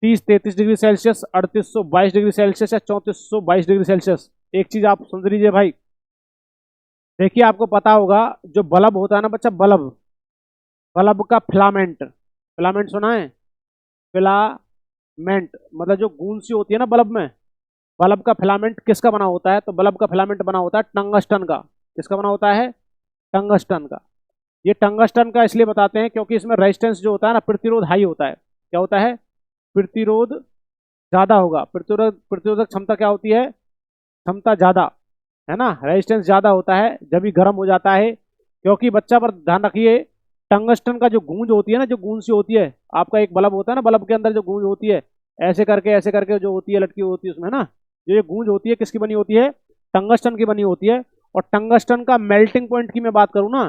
30-33 degree Celsius, 3822 degree Celsius, या 3422 डिग्री सेल्सियस। एक चीज आप समझ लीजिए भाई, देखिए आपको पता होगा जो बल्ब होता है ना बच्चा, बल्ब, बल्ब का फिलामेंट, फिलामेंट सुना है? फिलामेंट मतलब जो गूंद सी होती है ना बल्ब में, बल्ब का फिलामेंट किसका बना होता है? तो बल्ब का फिलामेंट बना होता है टंगस्टन का। किसका बना होता है? टंगस्टन का। ये टंगस्टन का इसलिए बताते हैं क्योंकि इसमें रेजिस्टेंस जो होता है ना, प्रतिरोध हाई होता है। क्या होता है? प्रतिरोध ज्यादा होगा। प्रतिरोधक क्षमता क्या होती है? क्षमता ज्यादा, है ना, रेजिस्टेंस ज्यादा होता है जब भी गर्म हो जाता है। क्योंकि बच्चा पर ध्यान रखिए, टंगस्टन का जो गूंज होती है ना, जो गूंज सी होती है, आपका एक बल्ब होता है ना, बल्ब के अंदर जो गूंज होती है ऐसे करके जो होती है, लटकी होती है उसमें ना, जो ये गूंज होती है किसकी बनी होती है? टंगस्टन की बनी होती है। और टंगस्टन का मेल्टिंग पॉइंट की मैं बात करूँ ना,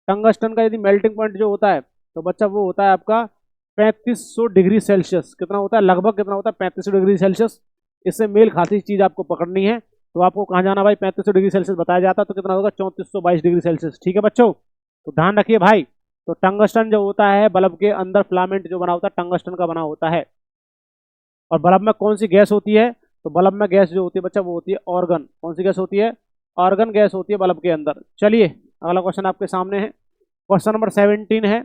टंगस्टन का यदि मेल्टिंग पॉइंट जो होता है तो बच्चा वो होता है आपका 3500 डिग्री सेल्सियस। कितना होता है? लगभग कितना होता है? 3500 डिग्री सेल्सियस। इससे मेल खाती चीज आपको पकड़नी है। तो आपको कहाँ जाना भाई? 3500 डिग्री सेल्सियस बताया जाता है, तो कितना होगा? 3422 डिग्री सेल्सियस। ठीक है बच्चों, तो ध्यान रखिए भाई। तो टंगस्टन जो होता है बल्ब के अंदर फिलामेंट जो बना होता है टंगस्टन का बना होता है। और बल्ब में कौन सी गैस होती है? तो बल्ब में गैस जो होती है बच्चा वो होती है ऑर्गन। कौन सी गैस होती है? ऑर्गन गैस होती है बल्ब के अंदर। चलिए अगला क्वेश्चन आपके सामने है, क्वेश्चन नंबर 17 है,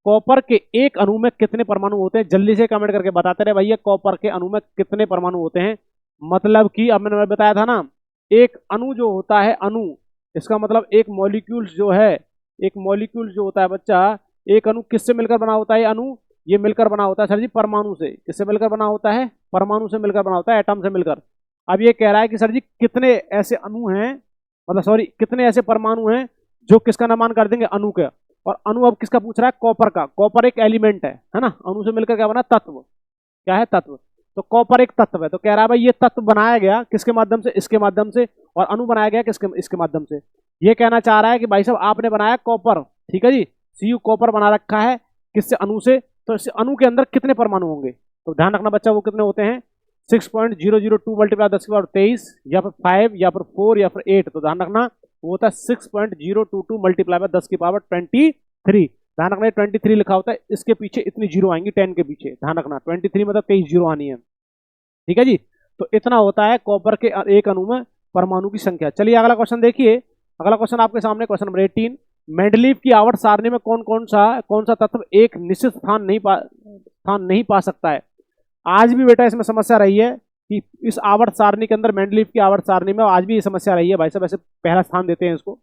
कॉपर के एक अणु में कितने परमाणु होते हैं? जल्दी से कमेंट करके बताते रहे भैया, कॉपर के अणु में कितने परमाणु होते हैं? मतलब कि अब मैंने बताया था ना, एक अणु जो होता है, अणु, इसका मतलब एक मॉलिक्यूल्स जो है, एक मॉलिक्यूल जो होता है बच्चा, एक अणु किससे मिलकर बना होता है? अणु, ये मिलकर बना होता है सर जी परमाणु से। किससे मिलकर बना होता है? परमाणु से मिलकर बना होता है, एटम से मिलकर। अब ये कह रहा है कि सर जी कितने ऐसे अणु हैं, मतलब सॉरी कितने ऐसे परमाणु हैं जो किसका निर्माण कर देंगे? अणु का। और अणु अब किसका पूछ रहा है? कॉपर का। कॉपर एक एलिमेंट है ना, अणु से मिलकर क्या बना? तत्व। क्या है? तत्व। तो कॉपर एक तत्व है। तो कह रहा है भाई ये तत्व बनाया गया किसके माध्यम से? इसके माध्यम से। और अणु बनाया गया किसके? इसके माध्यम से। ये कहना चाह रहा है कि भाई साहब आपने बनाया कॉपर, ठीक है जी, सीयू कॉपर बना रखा है किससे? अणु से। तो इस अणु के अंदर कितने परमाणु होंगे? तो ध्यान रखना बच्चा, वो कितने होते हैं? 6.002 मल्टीप्लाई 10⁻23 या फिर 5 या फिर 4 या फिर 8। तो ध्यान रखना वो होता है 6.022 मल्टीप्लाई 10⁻23। ध्यान रखना 23 लिखा होता है, इसके पीछे इतनी जीरो आएंगी 10 के पीछे। ध्यान रखना 23 मतलब 23 जीरो आनी है, ठीक है जी। तो इतना होता है कॉपर के एक अणु में परमाणु की संख्या। चलिए अगला क्वेश्चन देखिए। अगला क्वेश्चन आपके सामने क्वेश्चन नंबर 18। मेंडलीव की आवर्त सारणी में कौन सा तत्व एक निश्चित स्थान नहीं पा सकता है? आज भी बेटा इसमें समस्या रही है कि इस आवर्त सारणी के अंदर, मेंडलीव की आवर्त सारणी में आज भी ये समस्या रही है भाई साहब, ऐसे पहला स्थान देते हैं इसको।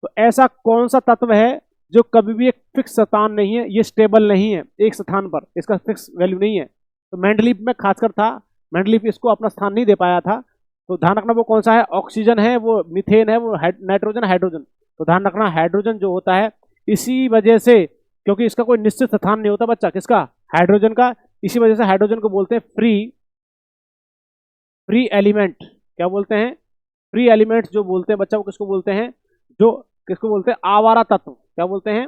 तो ऐसा कौन सा तत्व है जो कभी भी एक फिक्स स्थान नहीं है, ये स्टेबल नहीं है एक स्थान पर, इसका फिक्स वैल्यू नहीं है। तो मेंडलीव में खासकर था, मेंडलीव इसको अपना स्थान नहीं दे पाया था। तो ध्यान रखना वो कौन सा है? ऑक्सीजन है, वो मीथेन है, वो नाइट्रोजन, हाइड्रोजन। तो ध्यान रखना हाइड्रोजन जो होता है, इसी वजह से, क्योंकि इसका कोई निश्चित स्थान नहीं होता बच्चा, किसका? हाइड्रोजन का। इसी वजह से हाइड्रोजन को बोलते हैं फ्री एलिमेंट। क्या बोलते हैं? फ्री एलिमेंट्स जो बोलते हैं बच्चा, वो किसको बोलते हैं? जो किसको बोलते हैं? आवारा तत्व। क्या बोलते हैं?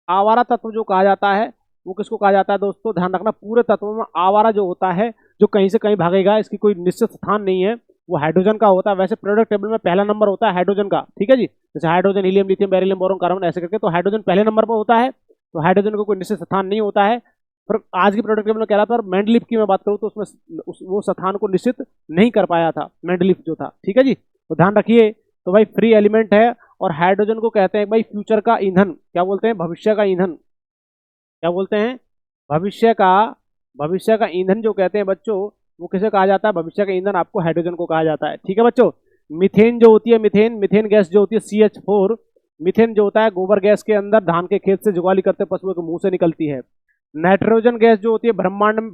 आवारा तत्व जो कहा जाता है वो किसको कहा जाता है दोस्तों? ध्यान रखना पूरे तत्वों में आवारा जो होता है, जो कहीं से कहीं भागेगा, इसकी कोई निश्चित स्थान नहीं है, वो हाइड्रोजन का होता है। वैसे प्रोडक्ट टेबल में पहला नंबर होता है हाइड्रोजन का, ठीक है जी। जैसे hydrogen, helium, lithium, beryllium, boron, carbon ऐसे करके, तो हाइड्रोजन पहले नंबर पर होता है। तो हाइड्रोजन को कोई निश्चित स्थान नहीं होता है। पर आज की प्रोडक्ट टेबल में कह रहा था, और मेंडलीव की मैं बात करूँ तो उसमें वो स्थान को निश्चित नहीं कर पाया था मेंडलीव जो था, ठीक है जी। तो ध्यान रखिए। तो भाई फ्री एलिमेंट है, और हाइड्रोजन को कहते हैं भाई फ्यूचर का ईंधन। क्या बोलते हैं? भविष्य का ईंधन। क्या बोलते हैं? भविष्य का ईंधन जो कहते हैं बच्चों, वो किसे कहा जाता है? भविष्य का ईंधन आपको हाइड्रोजन को कहा जाता है, ठीक है बच्चों। मीथेन जो होती है, मीथेन गैस जो होती है CH4, मीथेन जो होता है गोबर गैस के अंदर धान के खेत से जुगाली करते पशुओं के मुंह से निकलती है। नाइट्रोजन गैस जो होती है ब्रह्मांड में,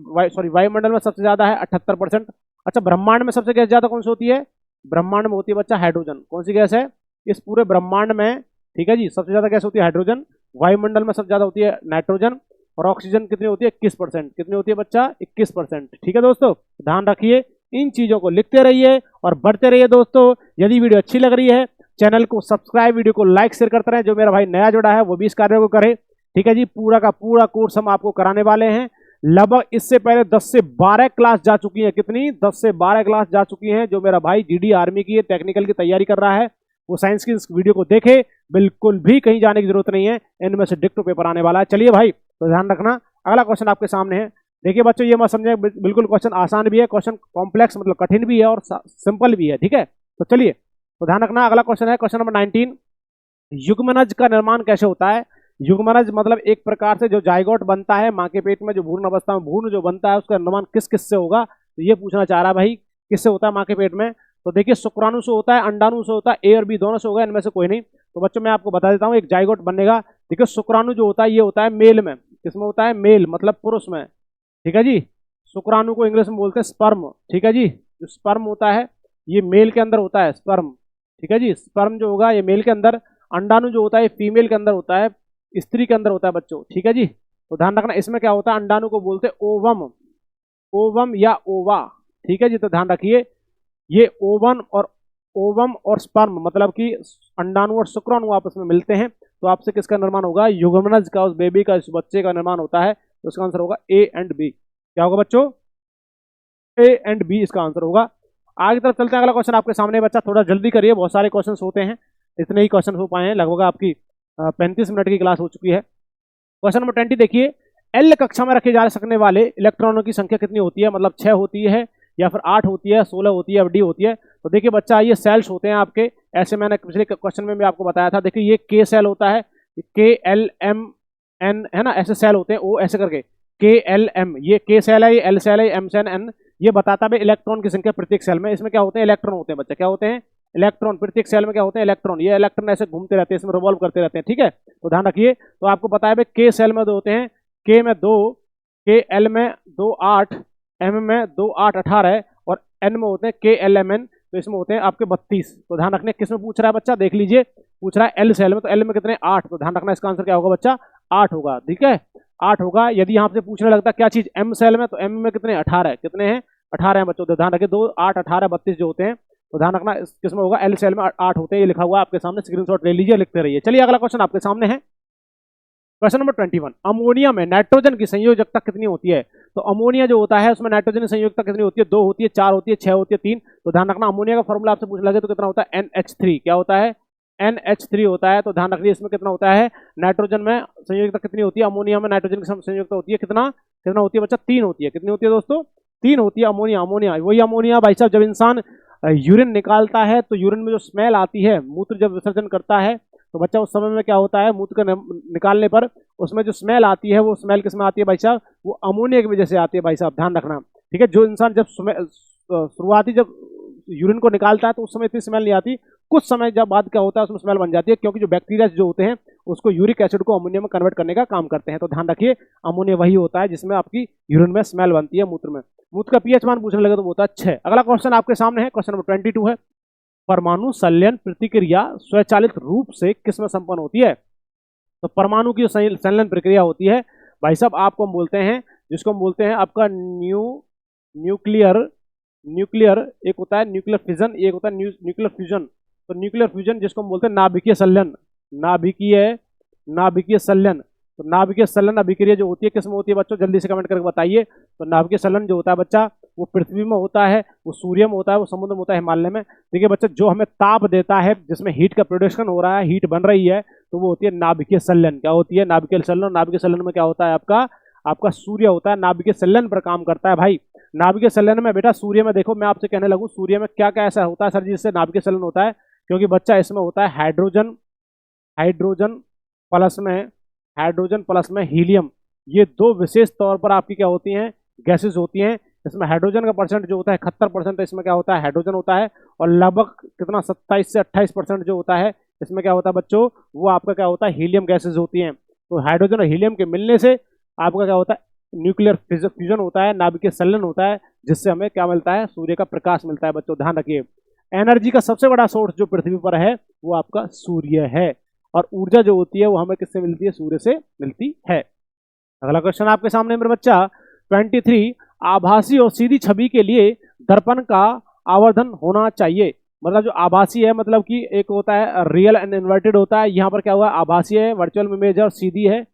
वायुमंडल में सबसे ज्यादा है 78%। अच्छा, ब्रह्मांड में सबसे गैस ज्यादा कौन सी होती है? ब्रह्मांड में होती है बच्चा हाइड्रोजन। कौन सी गैस है इस पूरे ब्रह्मांड में? ठीक है जी, सबसे ज्यादा गैस होती है हाइड्रोजन। वायुमंडल में सबसे ज्यादा होती है नाइट्रोजन। और ऑक्सीजन कितनी होती है? 21%। कितनी होती है बच्चा? 21%, ठीक है दोस्तों। ध्यान रखिए, इन चीजों को लिखते रहिए और बढ़ते रहिए दोस्तों। यदि वीडियो अच्छी लग रही है, चैनल को सब्सक्राइब, वीडियो को लाइक, शेयर करते रहे। जो मेरा भाई नया जुड़ा है वो भी इस कार्य को करे, ठीक है जी। पूरा का पूरा कोर्स हम आपको कराने वाले हैं। लगभग इससे पहले 10 से 12 क्लास जा चुकी है। कितनी? 10 से 12 क्लास जा चुकी हैं। जो मेरा भाई GD आर्मी की टेक्निकल की तैयारी कर रहा है, वो साइंस की इस वीडियो को देखे, बिल्कुल भी कहीं जाने की जरूरत नहीं है, इनमें से डिक्टो पेपर आने वाला है। चलिए भाई, तो ध्यान रखना। अगला क्वेश्चन आपके सामने है। देखिए बच्चों, ये मत समझे बिल्कुल क्वेश्चन आसान भी है, क्वेश्चन कॉम्प्लेक्स मतलब कठिन भी है, और सिंपल भी है, ठीक है। तो चलिए, तो ध्यान रखना। अगला क्वेश्चन है क्वेश्चन नंबर 19। युग्मनज का निर्माण कैसे होता है? युग्मनज मतलब एक प्रकार से जो जाइगोट बनता है माँ के पेट में, जो भ्रूण अवस्था में भ्रूण जो बनता है, उसका निर्माण किस किस से होगा? तो ये पूछना चाह रहा है भाई, किससे होता है माँ के पेट में? तो देखिए, शुक्राणु से होता है, अंडाणु से होता है, A और B दोनों से होगा, इनमें से कोई नहीं। तो बच्चों मैं आपको बता देता हूँ, एक जाइगोट बनेगा। देखिए, शुक्राणु जो होता है ये होता है मेल में। किसमें होता है? मेल मतलब पुरुष में, ठीक है जी। शुक्राणु को इंग्लिश में बोलते हैं स्पर्म, ठीक है जी। जो स्पर्म होता है ये मेल के अंदर होता है, स्पर्म, ठीक है जी। स्पर्म जो होगा ये मेल के अंदर। अंडाणु जो होता है फीमेल के अंदर होता है, स्त्री के अंदर होता है बच्चों, ठीक है जी। तो ध्यान रखना, इसमें क्या होता है? अंडाणु को बोलते हैं ओवम, ओवम या ओवा, ठीक है जी। तो ध्यान रखिए, ये ओवम और स्पर्म मतलब कि अंडाणु और शुक्राणु आपस में मिलते हैं, तो आपसे किसका निर्माण होगा? युग्मनज का, उस बेबी का, इस बच्चे का निर्माण होता है। तो इसका आंसर होगा A एंड B। क्या होगा बच्चों? A एंड B इसका आंसर होगा। आगे तरफ चलते हैं। अगला क्वेश्चन आपके सामने बच्चा, थोड़ा जल्दी करिए, बहुत सारे क्वेश्चन होते हैं, इतने ही क्वेश्चन हो पाए हैं। लगभग आपकी 35 मिनट की क्लास हो चुकी है। क्वेश्चन नंबर 20 देखिए, L कक्षा में रखे जा सकने वाले इलेक्ट्रॉनों की संख्या कितनी होती है? मतलब 6 होती है, या फिर 8 होती है, 16 होती है, या D होती है? तो देखिए बच्चा, ये सेल्स होते हैं आपके, ऐसे मैंने पिछले क्वेश्चन में भी आपको बताया था। देखिए ये K सेल होता है, KLMN है ना, ऐसे सेल होते हैं, O ऐसे करके KLM, ये K सेल है, ये L सेल है, M सेल N। ये बताता है इलेक्ट्रॉन की संख्या प्रत्येक सेल में। इसमें क्या होते हैं? इलेक्ट्रॉन होते हैं बच्चा। क्या होते हैं? इलेक्ट्रॉन। प्रत्येक सेल में क्या होते हैं? इलेक्ट्रॉन। ये इलेक्ट्रॉन ऐसे घूमते रहते हैं, इसमें रिवॉल्व करते रहते हैं, ठीक है। तो ध्यान रखिए, तो आपको पता है भाई K सेल में 2 होते हैं, K में 2, KL में 2 8, M में 2 8 18 और N में होते हैं KLMN, तो इसमें होते हैं आपके 32। तो ध्यान रखने किस में पूछ रहा है बच्चा, देख लीजिए, पूछ रहा है L सेल में, तो L में कितने 8, तो ध्यान रखना इसका आंसर क्या होगा बच्चा 8 होगा। ठीक है 8 होगा। यदि यहाँ से पूछने लगता क्या चीज M सेल में, तो M में कितने 18, कितने हैं 18 हैं बच्चों, तो ध्यान रखिए 2 8 18 32 जो होते हैं, तो ध्यान रखना किसमें होगा L सेल में 8 होते हैं, ये लिखा हुआ आपके सामने, स्क्रीनशॉट ले लीजिए, लिखते रहिए। चलिए अगला क्वेश्चन आपके सामने है, क्वेश्चन नंबर 21, अमोनिया में नाइट्रोजन की संयोजकता कितनी होती है। तो अमोनिया जो होता है उसमें नाइट्रोजन की संयोजकता कितनी होती है, 2 होती है, 4 होती है, 6 होती है, 3। तो ध्यान रखना अमोनिया का फॉर्मूला आपसे पूछ लगे तो कितना होता है NH3, क्या होता है NH3 होता है। तो ध्यान रखिए इसमें कितना होता है, नाइट्रोजन में संयोजकता कितनी होती है, अमोनिया में नाइट्रोजन की संयोजकता होती है कितना कितना होती है बच्चा 3 होती है। कितनी होती है दोस्तों 3 होती है। अमोनिया अमोनिया वही अमोनिया भाई साहब, जब इंसान यूरिन निकालता है तो यूरिन में जो स्मेल आती है, मूत्र जब विसर्जन करता है तो बच्चा उस समय में क्या होता है, मूत्र का निकालने पर उसमें जो स्मेल आती है वो स्मेल किसमें आती है भाई साहब, वो अमोनिया की वजह से आती है भाई साहब, ध्यान रखना। ठीक है जो इंसान जब शुरुआती जब यूरिन को निकालता है तो उस समय इतनी स्मेल नहीं आती, कुछ समय जब बाद क्या होता है उसमें स्मेल बन जाती है, क्योंकि जो बैक्टीरिया जो होते हैं उसको यूरिक एसिड को अमोनिया में कन्वर्ट करने का काम करते हैं। तो ध्यान रखिए अमोनिया वही होता है जिसमें आपकी यूरिन में स्मेल बनती है, मूत्र में। मूत्र का पीएच मान पूछने लगे तो वो होता है 6। अगला क्वेश्चन आपके सामने है, क्वेश्चन नंबर 22 है, परमाणु संलयन प्रतिक्रिया स्वचालित रूप से किसमें संपन्न होती है। तो परमाणु की संलयन प्रक्रिया होती है भाई साहब, आपको हम बोलते हैं, जिसको हम बोलते हैं आपका न्यूक्लियर एक होता है न्यूक्लियर फिजन, एक होता है न्यूक्लियर फ्यूजन। तो न्यूक्लियर फ्यूजन जिसको हम बोलते हैं नाभिकीय संलयन, नाभिकीय संलयन। तो नाभिकीय संलयन अभिक्रिया जो होती है किसमें होती है बच्चों, जल्दी से कमेंट करके बताइए। तो नाभिकीय संलयन जो होता है बच्चा वो पृथ्वी में होता है, वो सूर्य में होता है, वो समुद्र में होता है, हिमालय में। देखिए बच्चा जो हमें ताप देता है, जिसमें हीट का प्रोडक्शन हो रहा है, हीट बन रही है, तो वो होती है नाभिकीय संलयन। क्या होती है नाभिकीय संलयन। नाभिकीय संलयन में क्या होता है आपका सूर्य होता है, नाभिकीय संलयन पर काम करता है भाई। नाभिकीय संलयन में बेटा सूर्य में देखो, मैं आपसे कहने लगूँ सूर्य में क्या क्या ऐसा होता है सर जिससे नाभिकीय संलयन होता है, क्योंकि बच्चा इसमें होता है हाइड्रोजन प्लस में हीलियम, ये दो विशेष तौर पर आपकी क्या होती हैं गैसेस होती हैं। इसमें हाइड्रोजन का परसेंट जो होता है 71%, इसमें क्या होता है हाइड्रोजन होता है, और लगभग कितना 27 से 28% जो होता है इसमें क्या होता है बच्चों, वो आपका क्या होता है हीलियम गैसेस होती हैं। तो हाइड्रोजन और हीलियम के मिलने से आपका क्या होता है न्यूक्लियर फ्यूजन होता है, नाभिकीय संलयन होता है, जिससे हमें क्या मिलता है सूर्य का प्रकाश मिलता है बच्चों, ध्यान रखिए। एनर्जी का सबसे बड़ा सोर्स जो पृथ्वी पर है वो आपका सूर्य है, और ऊर्जा जो होती है वो हमें किससे मिलती है, सूर्य से मिलती है। अगला क्वेश्चन आपके सामने मेरे बच्चा 23, आभासी और सीधी छवि के लिए दर्पण का आवर्धन होना चाहिए। मतलब जो आभासी है मतलब कि एक होता है रियल एंड इन्वर्टेड होता है, यहाँ पर क्या हुआ आभासी है, वर्चुअल इमेज है, और सीधी है,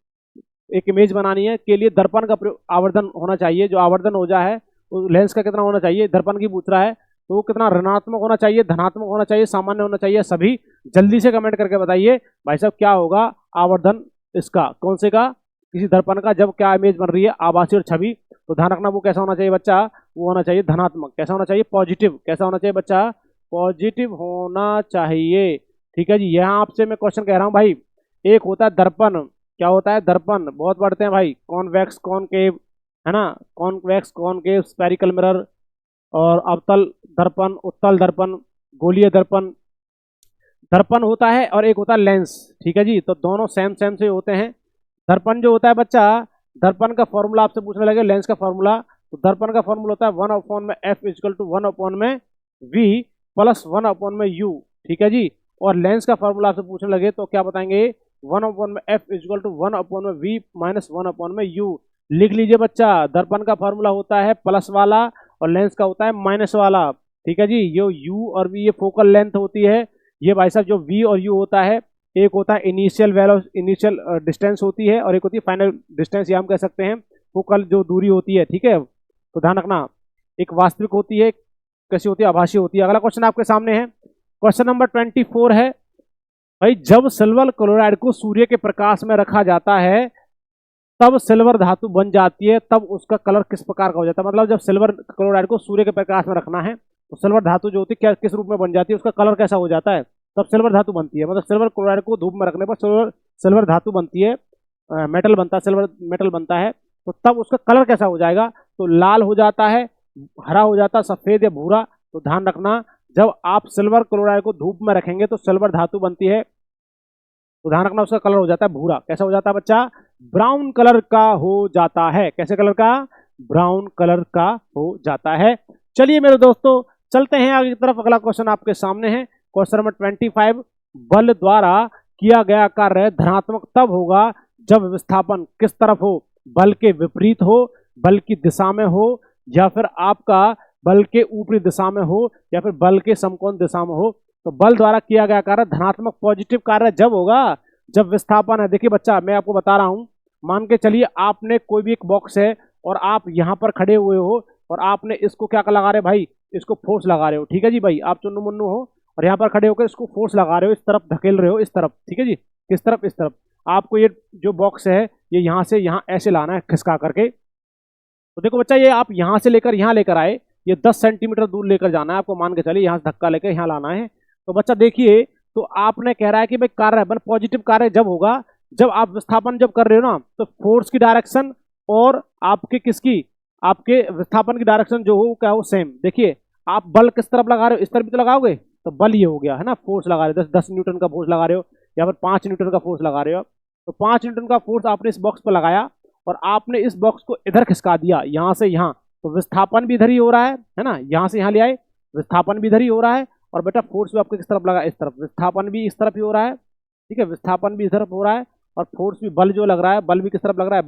एक इमेज बनानी है के लिए दर्पण का आवर्धन होना चाहिए। जो आवर्धन हो जाए है लेंस का कितना होना चाहिए, दर्पण की पूछ रहा है, तो वो कितना ऋणात्मक होना चाहिए, धनात्मक होना चाहिए, सामान्य होना चाहिए, सभी। जल्दी से कमेंट करके बताइए भाई साहब क्या होगा आवर्धन इसका, कौन से का, किसी दर्पण का जब क्या इमेज बन रही है आभासी और छवि। तो ध्यान रखना वो कैसा होना चाहिए बच्चा, वो होना चाहिए धनात्मक। कैसा होना चाहिए, पॉजिटिव। कैसा होना चाहिए बच्चा, पॉजिटिव होना चाहिए। ठीक है जी, यहाँ आपसे मैं क्वेश्चन कह रहा हूँ भाई, एक होता है दर्पण, क्या होता है दर्पण, बहुत पढ़ते हैं भाई, कॉन्वेक्स कॉनकेव है ना, कॉन्वेक्स कॉनकेव, स्पेरिकल मिरर, और अवतल दर्पण, उत्तल दर्पण, गोलीय दर्पण, दर्पण होता है, और एक होता है लेंस। ठीक है जी, तो दोनों सेम से होते हैं। दर्पण जो होता है बच्चा, दर्पण का फॉर्मूला आपसे पूछने लगे, लेंस का फॉर्मूला, तो दर्पण का फॉर्मूला होता है 1/f equal to 1/v plus 1/u। ठीक है जी, और लेंस का फॉर्मूला आपसे पूछने लगे तो क्या बताएंगे, 1/f equal to 1/v minus 1/u। लिख लीजिए बच्चा, दर्पण का फॉर्मूला होता है प्लस वाला और लेंस का होता है माइनस वाला। ठीक है जी, ये u और v ये फोकल लेंथ होती है, ये भाई साहब जो v और u होता है, एक होता है इनिशियल डिस्टेंस होती है, और एक होती है फाइनल डिस्टेंस, ये हम कह सकते हैं फोकल जो दूरी होती है। ठीक है, तो ध्यान रखना, एक वास्तविक होती है, कैसी होती है, आभासी होती है। अगला क्वेश्चन आपके सामने है, क्वेश्चन नंबर 24 है भाई, जब सिल्वर क्लोराइड को सूर्य के प्रकाश में रखा जाता है तब सिल्वर धातु बन जाती है, तब उसका कलर किस प्रकार का हो जाता है। मतलब जब सिल्वर क्लोराइड को सूर्य के प्रकाश में रखना है तो सिल्वर धातु जो होती है क्या किस रूप में बन जाती है, उसका कलर कैसा हो जाता है, तब सिल्वर धातु बनती है। मतलब सिल्वर क्लोराइड को धूप में रखने पर सिल्वर धातु बनती है, मेटल बनता है, सिल्वर मेटल बनता है, तो तब उसका कलर कैसा हो जाएगा, तो लाल हो जाता है, हरा हो जाता है, सफेद या भूरा। तो ध्यान रखना, जब आप सिल्वर क्लोराइड को धूप में रखेंगे तो सिल्वर धातु बनती है तो ध्यान रखना उसका कलर हो जाता है भूरा। कैसा हो जाता है बच्चा? ब्राउन कलर का हो जाता है। कैसे कलर का? ब्राउन कलर का हो जाता है। चलिए मेरे दोस्तों चलते हैं आगे की तरफ। अगला क्वेश्चन आपके सामने है, क्वेश्चन नंबर 25। बल द्वारा किया गया कार्य धनात्मक तब होगा जब विस्थापन किस तरफ हो? बल के विपरीत हो, बल की दिशा में हो, या फिर आपका बल के ऊपरी दिशा में हो, या फिर बल के समकोण दिशा में हो। तो बल द्वारा किया गया कार्य धनात्मक पॉजिटिव कार्य जब होगा जब विस्थापन है। देखिए बच्चा मैं आपको बता रहा हूं, मान के चलिए आपने कोई भी एक बॉक्स है और आप यहां पर खड़े हुए हो और आपने इसको क्या लगा रहे हो भाई? इसको फोर्स लगा रहे हो। ठीक है जी भाई, आप चुन्नू मुन्नू हो और यहाँ पर खड़े होकर इसको फोर्स लगा रहे हो, इस तरफ धकेल रहे हो, इस तरफ। ठीक है जी, किस तरफ? इस तरफ। आपको ये जो बॉक्स है ये यहाँ से यहाँ ऐसे लाना है खिसका करके। तो देखो बच्चा ये आप यहाँ से लेकर यहाँ लेकर आए, ये 10 सेंटीमीटर दूर लेकर जाना है आपको। मान के चलिए यहाँ से धक्का लेकर यहाँ लाना है। तो बच्चा देखिए, तो आपने कह रहा है कि भाई कार्य बल पॉजिटिव कार्य जब होगा जब आप विस्थापन जब कर रहे हो ना, तो फोर्स की डायरेक्शन और आपके किसकी, आपके विस्थापन की डायरेक्शन जो हो क्या हो, सेम। देखिए आप बल किस तरफ लगा रहे हो? इस तरफ भी तो लगाओगे, तो बल ये हो गया है ना, फोर्स लगा रहे हो, 10 न्यूटन का फोर्स लगा रहे हो या फिर 5 न्यूटन का फोर्स लगा रहे हो। तो 5 न्यूटन का फोर्स आपने इस बॉक्स पर लगाया और आपने इस बॉक्स को इधर खिसका दिया यहाँ से यहाँ, तो विस्थापन भी इधर ही हो रहा है ना, यहाँ से यहाँ ले आए, विस्थापन भी इधर ही हो रहा है। और बेटा फोर्स भी आपको किस तरफ लगा? इस तरफ। विस्थापन भी इस तरफ ही हो रहा है, ठीक है, विस्थापन भी इस तरफ हो रहा है और फोर्स भी, बल जो लग रहा है, बल भी किस तरफ लग रहा है?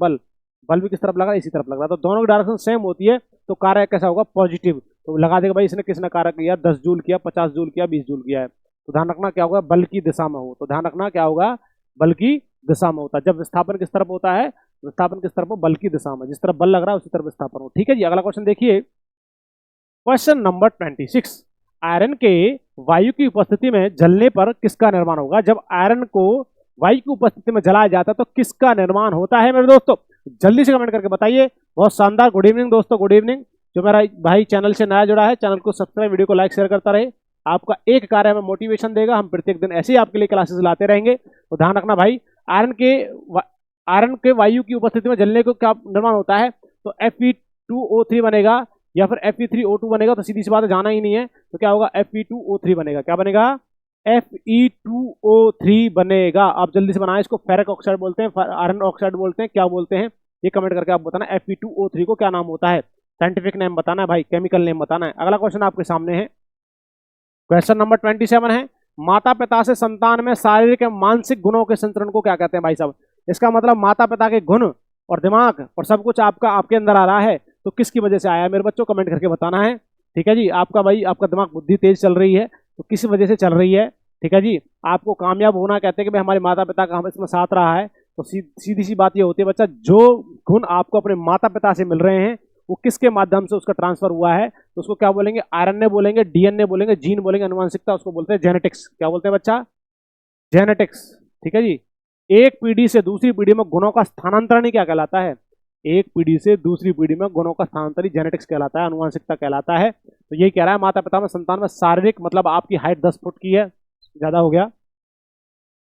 बल भी किस तरफ लग रहा है? इसी तरफ लग रहा है। तो दोनों की डायरेक्शन सेम होती है, तो कार्य कैसा होगा? पॉजिटिव। तो लगा देगा भाई इसने किसने कार्य किया? 10 जूल किया, 50 जूल किया, 20 जूल किया है। तो ध्यान रखना क्या होगा? बल की दिशा में हो। तो ध्यान रखना क्या होगा? बल की दिशा में होता है। जब विस्थापन किस तरफ होता है? विस्थापन किस तरफ हो? बल की दिशा में। जिस तरफ बल लग रहा है उसी तरफ विस्थापन हो। ठीक है जी, अगला क्वेश्चन देखिए, क्वेश्चन नंबर 26। आयरन के वायु की उपस्थिति में जलने पर किसका निर्माण होगा? जब आयरन को वायु की उपस्थिति में जलाया जाता है तो किसका निर्माण होता है मेरे दोस्तों? जल्दी से कमेंट करके बताइए। बहुत शानदार। गुड इवनिंग दोस्तों, गुड इवनिंग। जो मेरा भाई चैनल से नया जुड़ा है, चैनल को सब्सक्राइब, वीडियो को लाइक शेयर करता रहे। आपका एक कार्य हमें मोटिवेशन देगा। हम प्रत्येक दिन ऐसे ही आपके लिए क्लासेस लाते रहेंगे। तो ध्यान रखना भाई, आयरन के वायु की उपस्थिति में जलने को क्या निर्माण होता है? तो Fe2O3 बनेगा या फिर Fe3O2 बनेगा। तो सीधी सी बात है, जाना ही नहीं है, तो क्या होगा? Fe2O3 बनेगा। क्या बनेगा? Fe2O3 बनेगा। आप जल्दी से बनाएं इसको। फेरिक ऑक्साइड बोलते हैं, आयरन ऑक्साइड बोलते हैं, क्या बोलते हैं ये कमेंट करके आप बताना। Fe2O3 को क्या नाम होता है? साइंटिफिक नेम बताना है भाई, केमिकल नेम बताना है। अगला क्वेश्चन आपके सामने है, क्वेश्चन नंबर 27 है, माता पिता से संतान में शारीरिक एवं मानसिक गुणों के संचरण को क्या कहते हैं भाई साहब? इसका मतलब माता पिता के गुण और दिमाग और सब कुछ आपका आपके अंदर आ रहा है, तो किसकी वजह से आया है मेरे बच्चों? कमेंट करके बताना है। ठीक है जी, आपका भाई आपका दिमाग बुद्धि तेज चल रही है, तो किस वजह से चल रही है? ठीक है जी, आपको कामयाब होना कहते हैं कि भाई हमारे माता पिता का हम इसमें साथ रहा है। तो सीधी सी बात ये होती है बच्चा, जो गुण आपको अपने माता पिता से मिल रहे हैं वो किसके माध्यम से उसका ट्रांसफर हुआ है? तो उसको क्या बोलेंगे? आरएनए बोलेंगे, डीएनए बोलेंगे, जीन बोलेंगे, अनुवांशिकता उसको बोलते हैं जेनेटिक्स। क्या बोलते हैं बच्चा? जेनेटिक्स। ठीक है जी, एक पीढ़ी से दूसरी पीढ़ी में गुणों का स्थानांतरण ही क्या कहलाता है? एक पीढ़ी से दूसरी पीढ़ी में गुणों का स्थानांतरण जेनेटिक्स कहलाता है, अनुवांशिकता कहलाता है। तो यही कह रहा है, माता पिता में संतान में शारीरिक, मतलब आपकी हाइट 10 फुट की है, ज्यादा हो गया,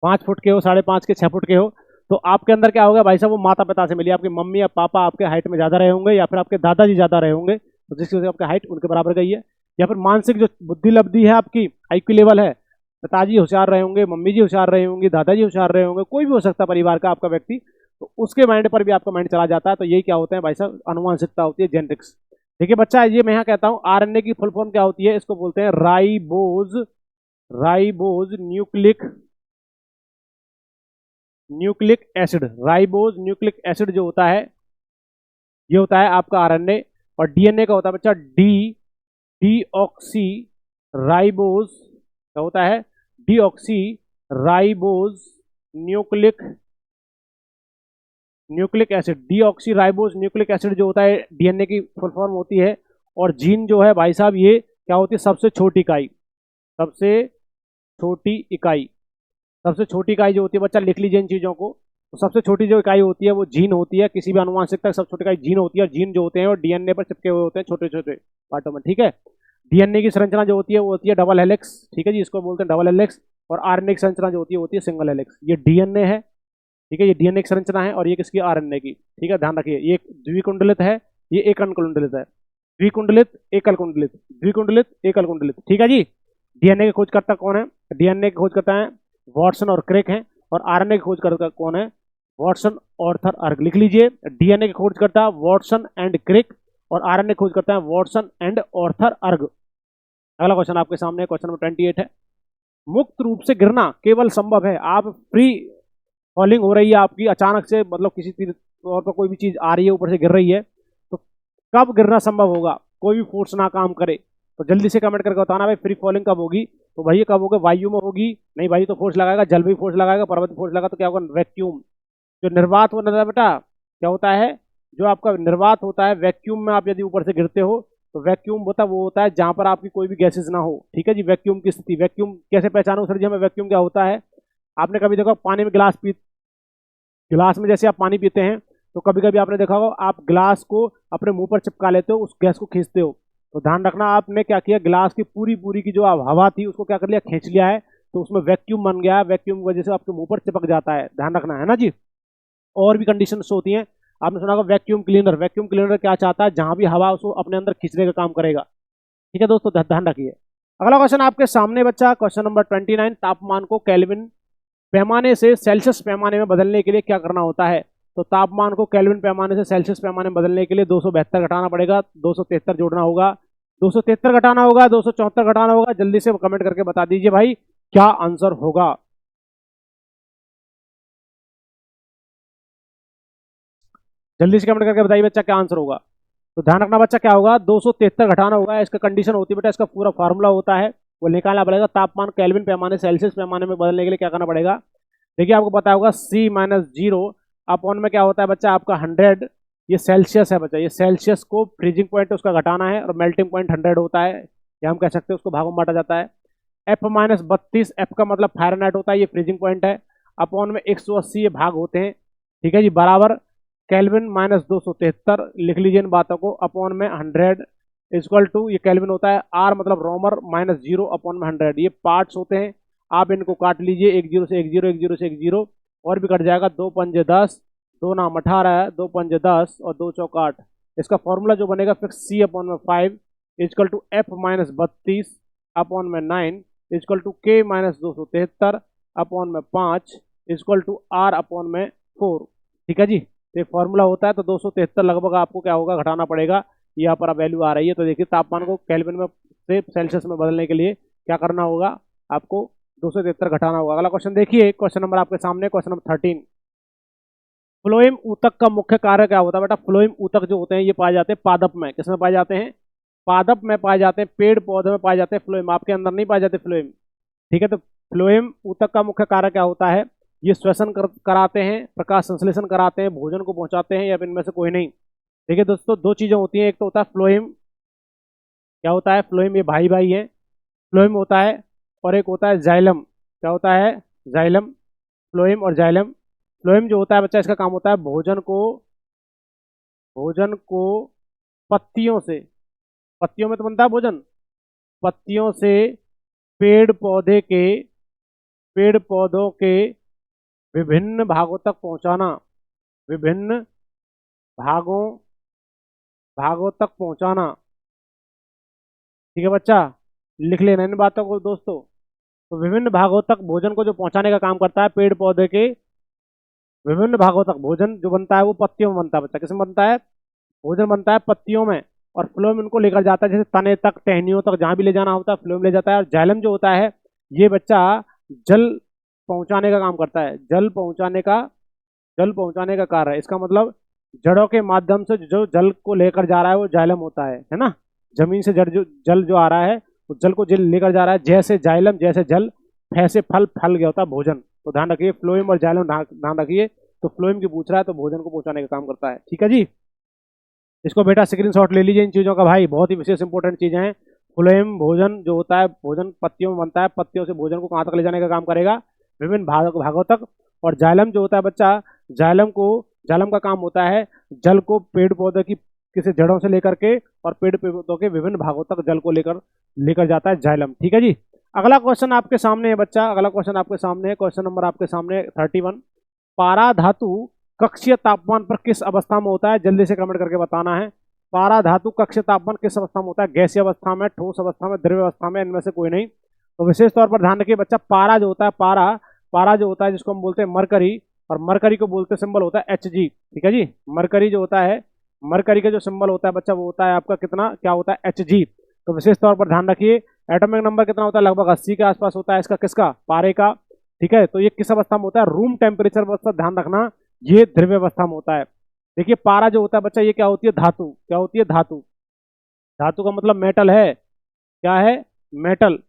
5 फुट के हो, 5.5 के, 6 फुट के हो, तो आपके अंदर क्या होगा भाई साहब? वो माता पिता से मिली। आपकी मम्मी या पापा आपके हाइट में ज्यादा रहे होंगे या फिर आपके दादाजी ज्यादा रहे होंगे, तो जिसकी वजह से आपकी हाइट उनके बराबर गई है। या फिर मानसिक जो बुद्धि लब्धि है आपकी, आईक्यू लेवल है, पिताजी होशियार रहे होंगे, मम्मी जी होशियार रहे होंगे, दादाजी होशियार रहे होंगे, कोई भी हो सकता है परिवार का आपका व्यक्ति, तो उसके माइंड पर भी आपका माइंड चला जाता है। तो यही क्या होते हैं भाई साहब? अनुवांशिकता होती है, जेनेटिक्स। देखिए बच्चा, ये मैं यहाँ कहता हूँ आरएनए की फुल फॉर्म क्या होती है? इसको बोलते हैं ribose nucleic acid. Ribose nucleic acid जो होता है ये होता है आपका आरएनए। और डीएनए का होता है बच्चा डीऑक्सी राइबोज, क्या होता है? Deoxy ribose nucleic acid. Deoxy ribose nucleic acid जो होता है डीएनए की फुल फॉर्म होती है। और जीन जो है भाई साहब ये क्या होती है? सबसे छोटी इकाई, सबसे छोटी इकाई जो होती है बच्चा, लिख लीजिए इन चीजों को। तो सबसे छोटी जो इकाई होती है वो जीन होती है। किसी भी अनुवांशिकता सबसे छोटी इकाई जीन होती है। और जीन जो होते हैं वो डीएनए पर चिपके हुए होते हैं छोटे छोटे पार्टों में। ठीक है, डीएनए की संरचना जो होती है वो होती है डबल हेलिक्स। ठीक है जी, इसको बोलते हैं डबल हेलिक्स। और आरएनए की संरचना जो होती है सिंगल हेलिक्स। ये डीएनए है, ठीक है, ये डीएनए की संरचना है और ये किसकी? आरएनए की। ठीक है, ध्यान रखिए, ये द्विकुंडलित है, ये एकल कुंडलित है। द्विकुंडलित एकल कुंडलित, द्विकुंडलित एकल कुंडलित। ठीक है जी, डीएनए की खोजकर्ता कौन है? डीएनए की खोजकर्ता है वॉटसन और क्रेक हैं। और आरएनए की खोज करता कौन है? वॉटसन, ऑर्थर, अर्ग। लिख लीजिए, डीएनए की खोज करता है वॉटसन एंड क्रिक और आरएनए खोज करता है वॉटसन एंड ऑर्थर, अर्ग। अगला क्वेश्चन आपके सामने क्वेश्चन नंबर 28 है। मुक्त रूप से गिरना केवल संभव है, आप फ्री फॉलिंग हो रही है आपकी, अचानक से मतलब किसी तौर पर कोई भी चीज आ रही है ऊपर से गिर रही है, तो कब गिरना संभव होगा? कोई भी फोर्स ना काम करे तो जल्दी से कमेंट करके बताना भाई फ्री फॉलिंग कब होगी। तो भाई कब होगा? वायु में होगी? नहीं भाई, तो फोर्स लगाएगा, जल भी फोर्स लगाएगा, पर्वत फोर्स लगाएगा, तो क्या होगा? वैक्यूम। जो निर्वात होता है बेटा, क्या होता है? जो आपका निर्वात होता है वैक्यूम में, आप यदि ऊपर से गिरते हो तो वैक्यूम होता है, वो होता है जहां पर आपकी कोई भी गैसेज ना हो। ठीक है जी, वैक्यूम की स्थिति। वैक्यूम कैसे पहचानो सर जी हमें वैक्यूम क्या होता है? आपने कभी देखा पानी में गिलास में जैसे आप पानी पीते हैं तो कभी कभी आपने देखा होगा आप गिलास को अपने मुंह पर चिपका लेते हो, उस गैस को खींचते हो। तो ध्यान रखना, आपने क्या किया, गिलास की पूरी पूरी की जो हवा थी उसको क्या कर लिया? खींच लिया है, तो उसमें वैक्यूम बन गया है। वैक्यूम की वजह से आपके मुंह पर चिपक जाता है, ध्यान रखना है ना जी। और भी कंडीशन होती हैं, आपने सुना होगा वैक्यूम क्लीनर। वैक्यूम क्लीनर क्या चाहता है? जहां भी हवा उसको अपने अंदर खींचने का काम करेगा। ठीक है दोस्तों, ध्यान रखिए। अगला क्वेश्चन आपके सामने बच्चा, क्वेश्चन नंबर 29। तापमान को केल्विन पैमाने से सेल्सियस पैमाने में बदलने के लिए क्या करना होता है? तो तापमान को केल्विन पैमाने से सेल्सियस पैमाने में बदलने के लिए 272 घटाना पड़ेगा, 273 जोड़ना होगा, 273 घटाना होगा, 274 घटाना होगा। जल्दी से कमेंट करके बता दीजिए भाई क्या आंसर होगा। जल्दी से कमेंट करके बताइए बच्चा क्या आंसर होगा। तो ध्यान रखना बच्चा, क्या होगा? 273 घटाना होगा। इसका कंडीशन होती है बेटा, इसका पूरा फार्मूला होता है, वो निकालना पड़ेगा। तापमान केल्विन पैमाने सेल्सियस पैमाने में बदलने के लिए क्या करना पड़ेगा? देखिए आपको पता होगा C-0 अपॉन में क्या होता है बच्चा? आपका 100। ये सेल्सियस है बच्चा, ये सेल्सियस को फ्रीजिंग पॉइंट उसका घटाना है, और मेल्टिंग पॉइंट 100 होता है, या हम कह सकते हैं उसको भागों में बांटा जाता है। F-32, एफ का मतलब फ़ारेनहाइट होता है, ये फ्रीजिंग पॉइंट है। अपॉन में 180 ये भाग होते हैं। ठीक है जी, बराबर केल्विन माइनस 273, लिख लीजिए इन बातों को, अपॉन में 100 इक्वल टू, ये केल्विन होता है, आर मतलब रोमर, माइनस 0 अपॉन में 100। ये पार्ट्स होते हैं, आप इनको काट लीजिए, एक जीरो से एक जीरो, एक जीरो से एक जीरो, और भी कट जाएगा। 2 पंजे 10, 2 नाम 18 है, 2 पंजे 10 और 2 चौक 8। इसका फॉर्मूला जो बनेगा फिक्स C अपॉन में 5 इक्वल टू F-32 अपॉन में 9 equal to K minus 273 upon में 5 इक्वल टू R अपॉन में 4। ठीक है जी, तो ये फॉर्मूला होता है। तो 273 लगभग आपको क्या होगा? घटाना पड़ेगा। यहाँ पर वैल्यू आ रही है, तो देखिए तापमान को केल्विन में से सेल्सियस में बदलने के लिए क्या करना होगा? आपको 273 घटाना होगा। अगला क्वेश्चन देखिए, क्वेश्चन नंबर आपके सामने, क्वेश्चन नंबर 13। फ्लोएम ऊतक का मुख्य कार्य क्या होता है बेटा? फ्लोएम ऊतक जो होते हैं ये पाए जाते हैं पादप में। किसमें पाए जाते हैं? पादप में पाए जाते हैं, पेड़ पौधे में पाए जाते हैं फ्लोएम, आपके अंदर नहीं पाए जाते फ्लोएम। ठीक है, तो फ्लोएम ऊतक का मुख्य कार्य क्या होता है? ये श्वसन कराते हैं, प्रकाश संश्लेषण कराते हैं, भोजन को पहुंचाते हैं, या इनमें से कोई नहीं। देखिए दोस्तों, दो चीजें होती हैं, एक तो होता है फ्लोएम, क्या होता है? फ्लोएम, ये भाई भाई है, फ्लोएम होता है, और एक होता है जाइलम। क्या होता है? जाइलम। फ्लोएम और जाइलम। फ्लोएम जो होता है बच्चा, इसका काम होता है भोजन को पत्तियों से, पत्तियों में तो बनता है भोजन, पत्तियों से पेड़ पौधे के पेड़ पौधों के विभिन्न भागों तक पहुंचाना, विभिन्न भागों भागों तक पहुंचाना। ठीक है बच्चा, लिख लेना इन बातों को दोस्तों। तो विभिन्न भागों तक भोजन को जो पहुंचाने का काम करता है, पेड़ पौधे के विभिन्न भागों तक भोजन जो बनता है वो पत्तियों में बनता है बच्चा। किसमें बनता है? भोजन बनता है पत्तियों में, और फ्लोएम इनको लेकर जाता है, जैसे तने तक, टहनियों तक, जहां भी ले जाना होता है फ्लोएम ले जाता है। और जाइलम जो होता है ये बच्चा जल पहुंचाने का काम करता है, जल पहुंचाने का कार्य है। इसका मतलब जड़ों के माध्यम से जो जल को लेकर जा रहा है वो जाइलम होता है ना। जमीन से जल जो आ रहा है वो जल को जल लेकर जा रहा है, जैसे जाइलम, जैसे जल, फैसे फल गया होता है भोजन। तो ध्यान रखिए, फ्लोएम और जाइलम ध्यान रखिए। तो फ्लोएम की पूछ रहा है, तो भोजन को पहुंचाने का काम करता है। ठीक है जी, इसको बेटा स्क्रीनशॉट ले लीजिए इन चीज़ों का भाई, बहुत ही विशेष इंपॉर्टेंट चीज़ें हैं। फ्लोएम भोजन जो होता है, भोजन पत्तियों में बनता है, पत्तियों से भोजन को कहाँ तक ले जाने का काम करेगा? विभिन्न भागों तक। और जाइलम जो होता है बच्चा, जाइलम का काम होता है जल को पेड़ पौधे की किसी जड़ों से लेकर के और पेड़ पौधों के विभिन्न भागों तक जल को लेकर जाता है जाइलम। ठीक है जी, अगला क्वेश्चन आपके सामने है बच्चा, अगला क्वेश्चन आपके सामने है, क्वेश्चन नंबर आपके सामने 31। पारा धातु कक्षीय तापमान पर किस अवस्था में होता है? जल्दी से कमेंट करके बताना है। पारा धातु कक्षीय तापमान किस अवस्था में होता है? गैसीय अवस्था में, ठोस अवस्था में, द्रव्य अवस्था में, इनमें से कोई नहीं। तो विशेष तौर पर ध्यान रखिए बच्चा, पारा जो होता है, पारा जो होता है जिसको हम बोलते हैं मरकरी, और मरकरी को बोलते सिंबल होता है Hg। ठीक है जी, मरकरी जो होता है, मरकरी का जो सिंबल होता है बच्चा वो होता है आपका कितना, क्या होता है, Hg। तो विशेष तौर पर ध्यान रखिए, एटॉमिक नंबर कितना होता है, लगभग 80 के आसपास होता है इसका, किसका, पारे का। ठीक है, तो ये किस अवस्था में होता है, रूम टेम्परेचर अवस्था, ध्यान रखना ये द्रव्य अवस्था में होता है। देखिए पारा जो होता है बच्चा ये क्या होती है, धातु, क्या होती है, धातु। धातु का मतलब मेटल है, क्या है, मेटल।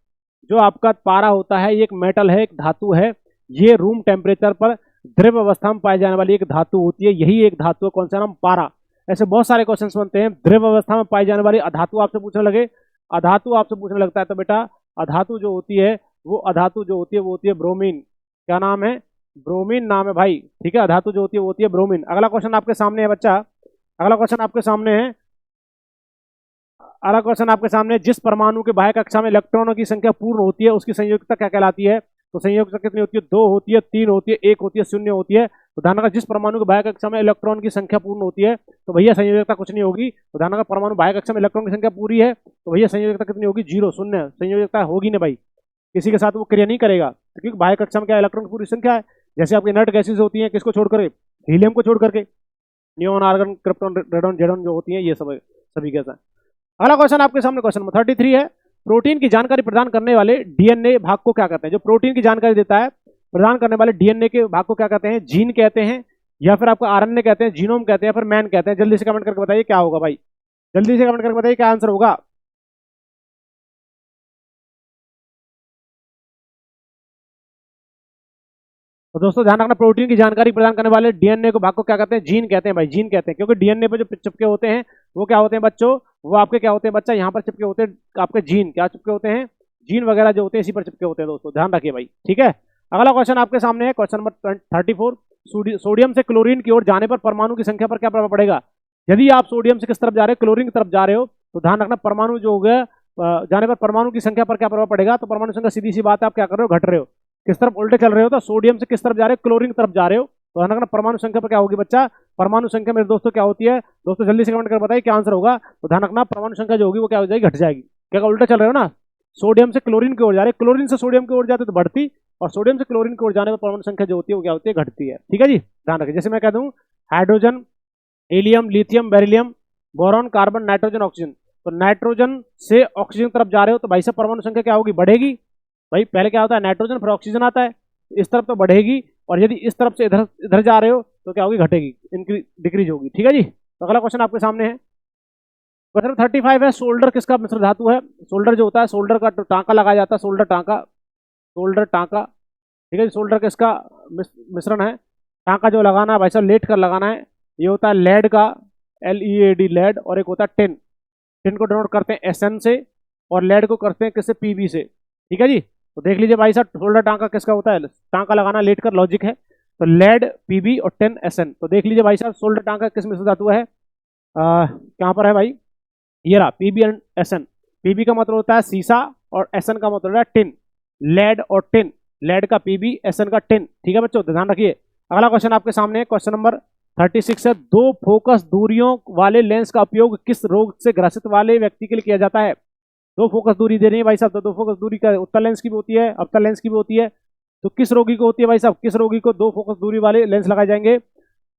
जो आपका पारा होता है ये एक मेटल है, एक धातु है। ये रूम टेम्परेचर पर द्रव्य अवस्था में पाई जाने वाली एक धातु होती है, यही एक धातु है, कौन सा नाम, पारा। ऐसे बहुत सारे क्वेश्चंस बनते हैं, द्रव्य अवस्था में पाई जाने वाली अधातु आपसे पूछने लगे, अधातु आपसे पूछने लगता है तो बेटा अधातु जो होती है वो, अधातु जो होती है वो होती है ब्रोमीन। क्या नाम है, ब्रोमीन नाम है भाई। ठीक है, अधातु जो होती है वो होती है ब्रोमीन। अगला क्वेश्चन आपके सामने है बच्चा, अगला क्वेश्चन आपके सामने है, अगला क्वेश्चन आपके सामने, जिस परमाणु के बाह्य कक्षा में इलेक्ट्रॉनों की संख्या पूर्ण होती है उसकी संयोजकता क्या कहलाती है। तो संयोजकता कितनी होती है, 2 होती है, 3 होती है, 1 होती है, 0 होती है। तो ध्यान रखना जिस परमाणु के बाह्य कक्षा में इलेक्ट्रॉन की संख्या पूर्ण होती है तो भैया संयोजकता कुछ नहीं होगी। तो ध्यान रखना परमाणु बाह्य कक्षा में इलेक्ट्रॉन की संख्या पूरी है तो भैया संयोजकता कितनी होगी, 0, 0। संयोजकता होगी ना भाई, किसी के साथ वो क्रिया नहीं करेगा, क्योंकि बाह्य कक्षा में क्या इलेक्ट्रॉन की पूरी संख्या है। जैसे आपकी इनर्ट गैसेज होती है, किसको छोड़ करके, हीलियम को छोड़ करके, नियोन, आर्गन, क्रिप्टॉन, रेडॉन, जेडॉन जो होती है ये सब सभी के साथ। अगला क्वेश्चन आपके सामने क्वेश्चन नंबर 33 है, प्रोटीन की जानकारी प्रदान करने वाले डीएनए भाग को क्या कहते हैं। जो प्रोटीन की जानकारी देता है, प्रदान करने वाले डीएनए के भाग को क्या कहते हैं, जीन कहते हैं, या फिर आपको आरएनए कहते हैं, जीनोम कहते हैं, या फिर मैन कहते हैं। जल्दी से कमेंट करके बताइए क्या होगा भाई, जल्दी से कमेंट करके बताइए क्या आंसर होगा। तो दोस्तों ध्यान रखना, प्रोटीन की जानकारी प्रदान करने वाले डीएनए को भाग को क्या कहते हैं, जीन कहते हैं भाई, जीन कहते हैं। क्योंकि डीएनए पे जो चिपके होते हैं वो क्या होते हैं बच्चों, वो आपके क्या होते हैं बच्चा, यहाँ पर चिपके होते हैं आपके जीन, क्या चिपके होते हैं, जीन वगैरह जो होते हैं इसी पर चिपके होते हैं दोस्तों, ध्यान रखिए भाई। ठीक है, अगला क्वेश्चन आपके सामने है, क्वेश्चन नंबर 34, सोडियम से क्लोरीन की ओर जाने पर परमाणु की संख्या पर क्या प्रभाव पड़ेगा। यदि आप सोडियम से किस तरफ जा रहे हो, क्लोरीन की तरफ जा रहे हो, तो ध्यान रखना परमाणु जो हो गया जाने पर परमाणु की संख्या पर क्या प्रभाव पड़ेगा। तो परमाणु संख्या सीधी सी बात है, आप क्या कर रहे हो, घट रहे हो, किस तरफ, उल्टे चल रहे हो। तो सोडियम से किस तरफ जा रहे हो, क्लोरीन की तरफ जा रहे हो। तो ध्यान रखना परमाणु संख्या पर क्या होगी बच्चा, परमाणु संख्या मेरे दोस्तों क्या होती है, दोस्तों जल्दी से कमेंट कर बताइए क्या आंसर होगा। तो ध्यान रखना परमाणु संख्या जो होगी वो क्या हो जाएगी, घट जाएगी। क्या उल्टा चल रहे हो ना, सोडियम से क्लोरीन की ओर जा रहे, क्लोरीन से सोडियम की ओर जाते तो बढ़ती, और सोडियम से क्लोरीन की ओर जाने पर परमाणु संख्या जो होती है वो क्या होती है, घटती है। ठीक है जी, ध्यान रखिए। जैसे मैं कह दूं hydrogen, helium, lithium, beryllium, boron, carbon, nitrogen, oxygen. तो नाइट्रोजन से ऑक्सीजन तरफ जा रहे हो तो भाई साहब परमाणु संख्या क्या होगी, बढ़ेगी। भाई पहले क्या होता है, नाइट्रोजन फिर ऑक्सीजन आता है, इस तरफ तो बढ़ेगी, और यदि इस तरफ से इधर इधर जा रहे हो तो क्या होगी, घटेगी, इनकी डिक्रीज होगी। ठीक है जी, तो अगला क्वेश्चन आपके सामने है, क्वेश्चन 35 है, सोल्डर किसका मिश्र धातु है। सोल्डर जो होता है, सोल्डर का टांका लगाया जाता है, सोल्डर टांका, सोल्डर टांका। ठीक है जी, सोल्डर किसका मिश्रण है, टांका जो लगाना है भाई साहब लेट कर लगाना है, ये होता है लेड का, LEAD लेड, और एक होता है टिन। टिन को डिनोट करते हैं SN से, और लेड को करते हैं किससे, PB से। ठीक है जी, तो देख लीजिए भाई साहब सोल्डर टांका किसका होता है, टांका लगाना लेट कर लॉजिक है, तो लेड, PB और टिन, SN। तो देख लीजिए भाई साहब सोल्डर टांका किस मिश्र धातु है, कहाँ पर है भाई, ये रहा, PB एंड SN। PB का मतलब होता है सीसा, और SN का मतलब होता है टिन, लेड और टिन, लेड का PB, SN का टिन। ठीक है बच्चों, ध्यान रखिए। अगला क्वेश्चन आपके सामने है, क्वेश्चन नंबर 36 है, 2 फोकस दूरियों वाले लेंस का उपयोग किस रोग से ग्रसित वाले व्यक्ति के लिए किया जाता है। 2 फोकस दूरी दे रही है भाई साहब, तो 2 फोकस दूरी का उत्तल लेंस की भी होती है, अवतल लेंस की भी होती है। तो किस रोगी को होती है भाई साहब, किस रोगी को 2 फोकस दूरी वाले लेंस लगाए जाएंगे,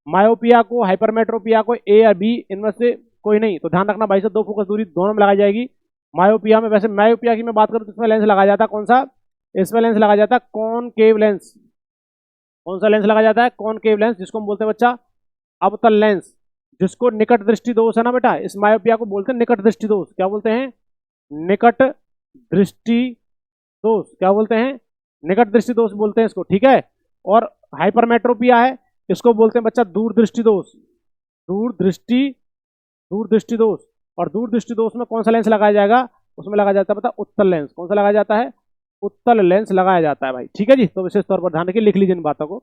मायोपिया को, हाइपरमेट्रोपिया को, A या B, इनमें से कोई नहीं। तो ध्यान रखना भाई साहब 2 फोकस दूरी दोनों में लगाई जाएगी। मायोपिया में, वैसे मायोपिया की मैं बात करूं तो इसमें लेंस लगाया जाता है कौन सा, इसमें लेंस लगाया जाता है कॉनकेव लेंस। कौन सा लेंस लगाया जाता है, कॉनकेव लेंस, जिसको हम बोलते हैं बच्चा अवतल लेंस, जिसको निकट दृष्टि दोष है ना बेटा, इस मायोपिया को बोलते हैं निकट दृष्टि दोष। क्या बोलते हैं, निकट दृष्टि दोष, क्या बोलते हैं, निकट दृष्टि दोष बोलते हैं इसको। ठीक है, और हाइपरमेट्रोपिया है, इसको बोलते हैं बच्चा दूरदृष्टि दोष, दूरदृष्टि, दूरदृष्टि दोष। और दूरदृष्टि दोष में कौन सा लेंस लगाया जाएगा, उसमें लगाया जाता है बता उत्तल लेंस। कौन सा लगाया जाता है, उत्तल लेंस लगाया जाता है भाई। ठीक है जी, तो विशेष तौर पर ध्यान रखिए, लिख लीजिए इन बातों को।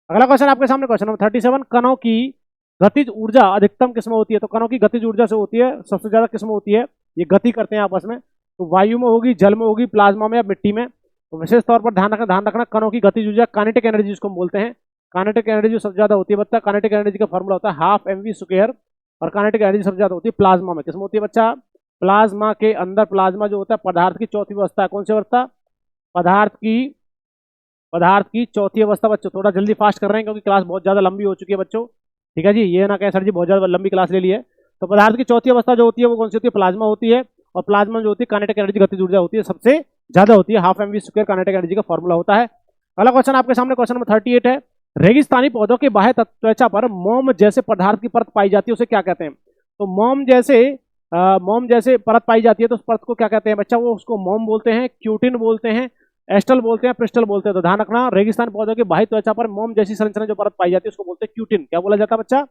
अगला क्वेश्चन आपके सामने, क्वेश्चन नंबर 37, कणों की गतिज ऊर्जा अधिकतम किसमें होती है। तो कणों की गतिज ऊर्जा से होती है, सबसे ज्यादा किसमें होती है, ये गति करते हैं आपस में, तो वायु में होगी, जल में होगी, प्लाज्मा में, या मिट्टी में। तो विशेष तौर पर ध्यान रखना कणों की गतिज ऊर्जा, काइनेटिक एनर्जी जिसको हम बोलते हैं, काइनेटिक एनर्जी सबसे ज्यादा होती है बच्चा, काइनेटिक एनर्जी का फॉर्मूला होता है ½ mv², और काइनेटिक एनर्जी सबसे ज्यादा होती है प्लाज्मा में। किसमें होती है बच्चा, प्लाज्मा के अंदर। प्लाज्मा जो होता है पदार्थ की चौथी अवस्था है, कौन सी अवस्था, पदार्थ की पदार्थ की चौथी अवस्था। बच्चों थोड़ा जल्दी फास्ट कर रहे हैं क्योंकि क्लास बहुत ज्यादा लंबी हो चुकी है बच्चों, ठीक है जी। ये ना कहे सर जी बहुत ज्यादा लंबी क्लास ले ली है। तो पदार्थ की चौथी अवस्था जो होती है वो कौन सी होती है? प्लाज्मा होती है। और प्लाज्मा जो होती है काइनेटिक एनर्जी, गतिज ऊर्जा होती है सबसे ज्यादा होती है, half M V square kinetic energy का फॉर्मूला होता है। अगला क्वेश्चन आपके सामने क्वेश्चन नंबर 38 है। रेगिस्तानी पौधों के बाह्य त्वचा पर मोम जैसे पदार्थ की परत पाई जाती है, उसे क्या कहते हैं? तो मोम जैसे परत पाई जाती है तो उस परत को क्या कहते हैं बच्चा? वो उसको मोम बोलते हैं, क्यूटिन बोलते हैं, एस्टल बोलते हैं, प्रिस्टल बोलते हैं। तो ध्यान रखना, रेगिस्तान पौधों के बाह्य त्वचा पर मोम जैसी संरचना जो परत पाई जाती है उसको बोलते हैं क्यूटिन। क्या बोला जाता है बच्चा?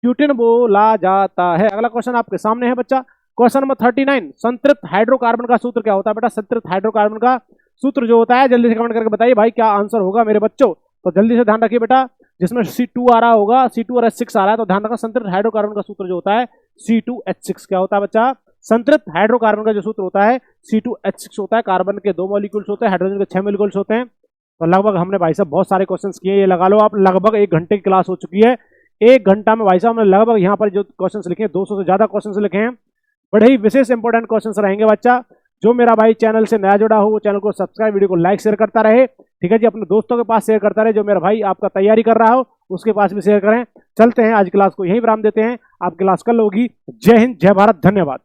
क्यूटिन बोला जाता है। अगला क्वेश्चन आपके सामने है बच्चा, क्वेश्चन नंबर 39। संतृप्त हाइड्रोकार्बन का सूत्र क्या होता है बेटा? संतृप्त हाइड्रोकार्बन का सूत्र जो होता है, जल्दी से कमेंट करके बताइए भाई क्या आंसर होगा मेरे बच्चों। तो जल्दी से ध्यान रखिए बेटा, जिसमें C2 आ रहा होगा, C2 और H6 आ रहा है, तो ध्यान रखना संतृप्त हाइड्रोकार्बन का सूत्र जो होता है C2H6। क्या होता है बच्चा? संतृप्त हाइड्रोकार्बन का जो सूत्र होता है C2H6 होता है। कार्बन के 2 मॉलिक्यूल्स होते हैं, हाइड्रोजन के 6 मॉलिक्यूल्स होते हैं। तो लगभग हमने भाई साहब बहुत सारे क्वेश्चंस किए, ये लगा लो आप लगभग 1 घंटे की क्लास हो चुकी है। 1 घंटा में भाई साहब हमने लगभग यहाँ पर जो क्वेश्चंस लिखे हैं 200 से ज्यादा क्वेश्चंस लिखे हैं। बड़े ही विशेष इंपॉर्टेंट क्वेश्चंस रहेंगे बच्चा। जो मेरा भाई चैनल से नया जुड़ा हो वो चैनल को सब्सक्राइब, वीडियो को लाइक शेयर करता रहे, ठीक है जी। अपने दोस्तों के पास शेयर करता रहे, जो मेरा भाई आपका तैयारी कर रहा हो उसके पास भी शेयर करें। चलते हैं, आज क्लास को यहीं विराम देते हैं, आप क्लास कल होगी। जय हिंद, जय भारत, धन्यवाद।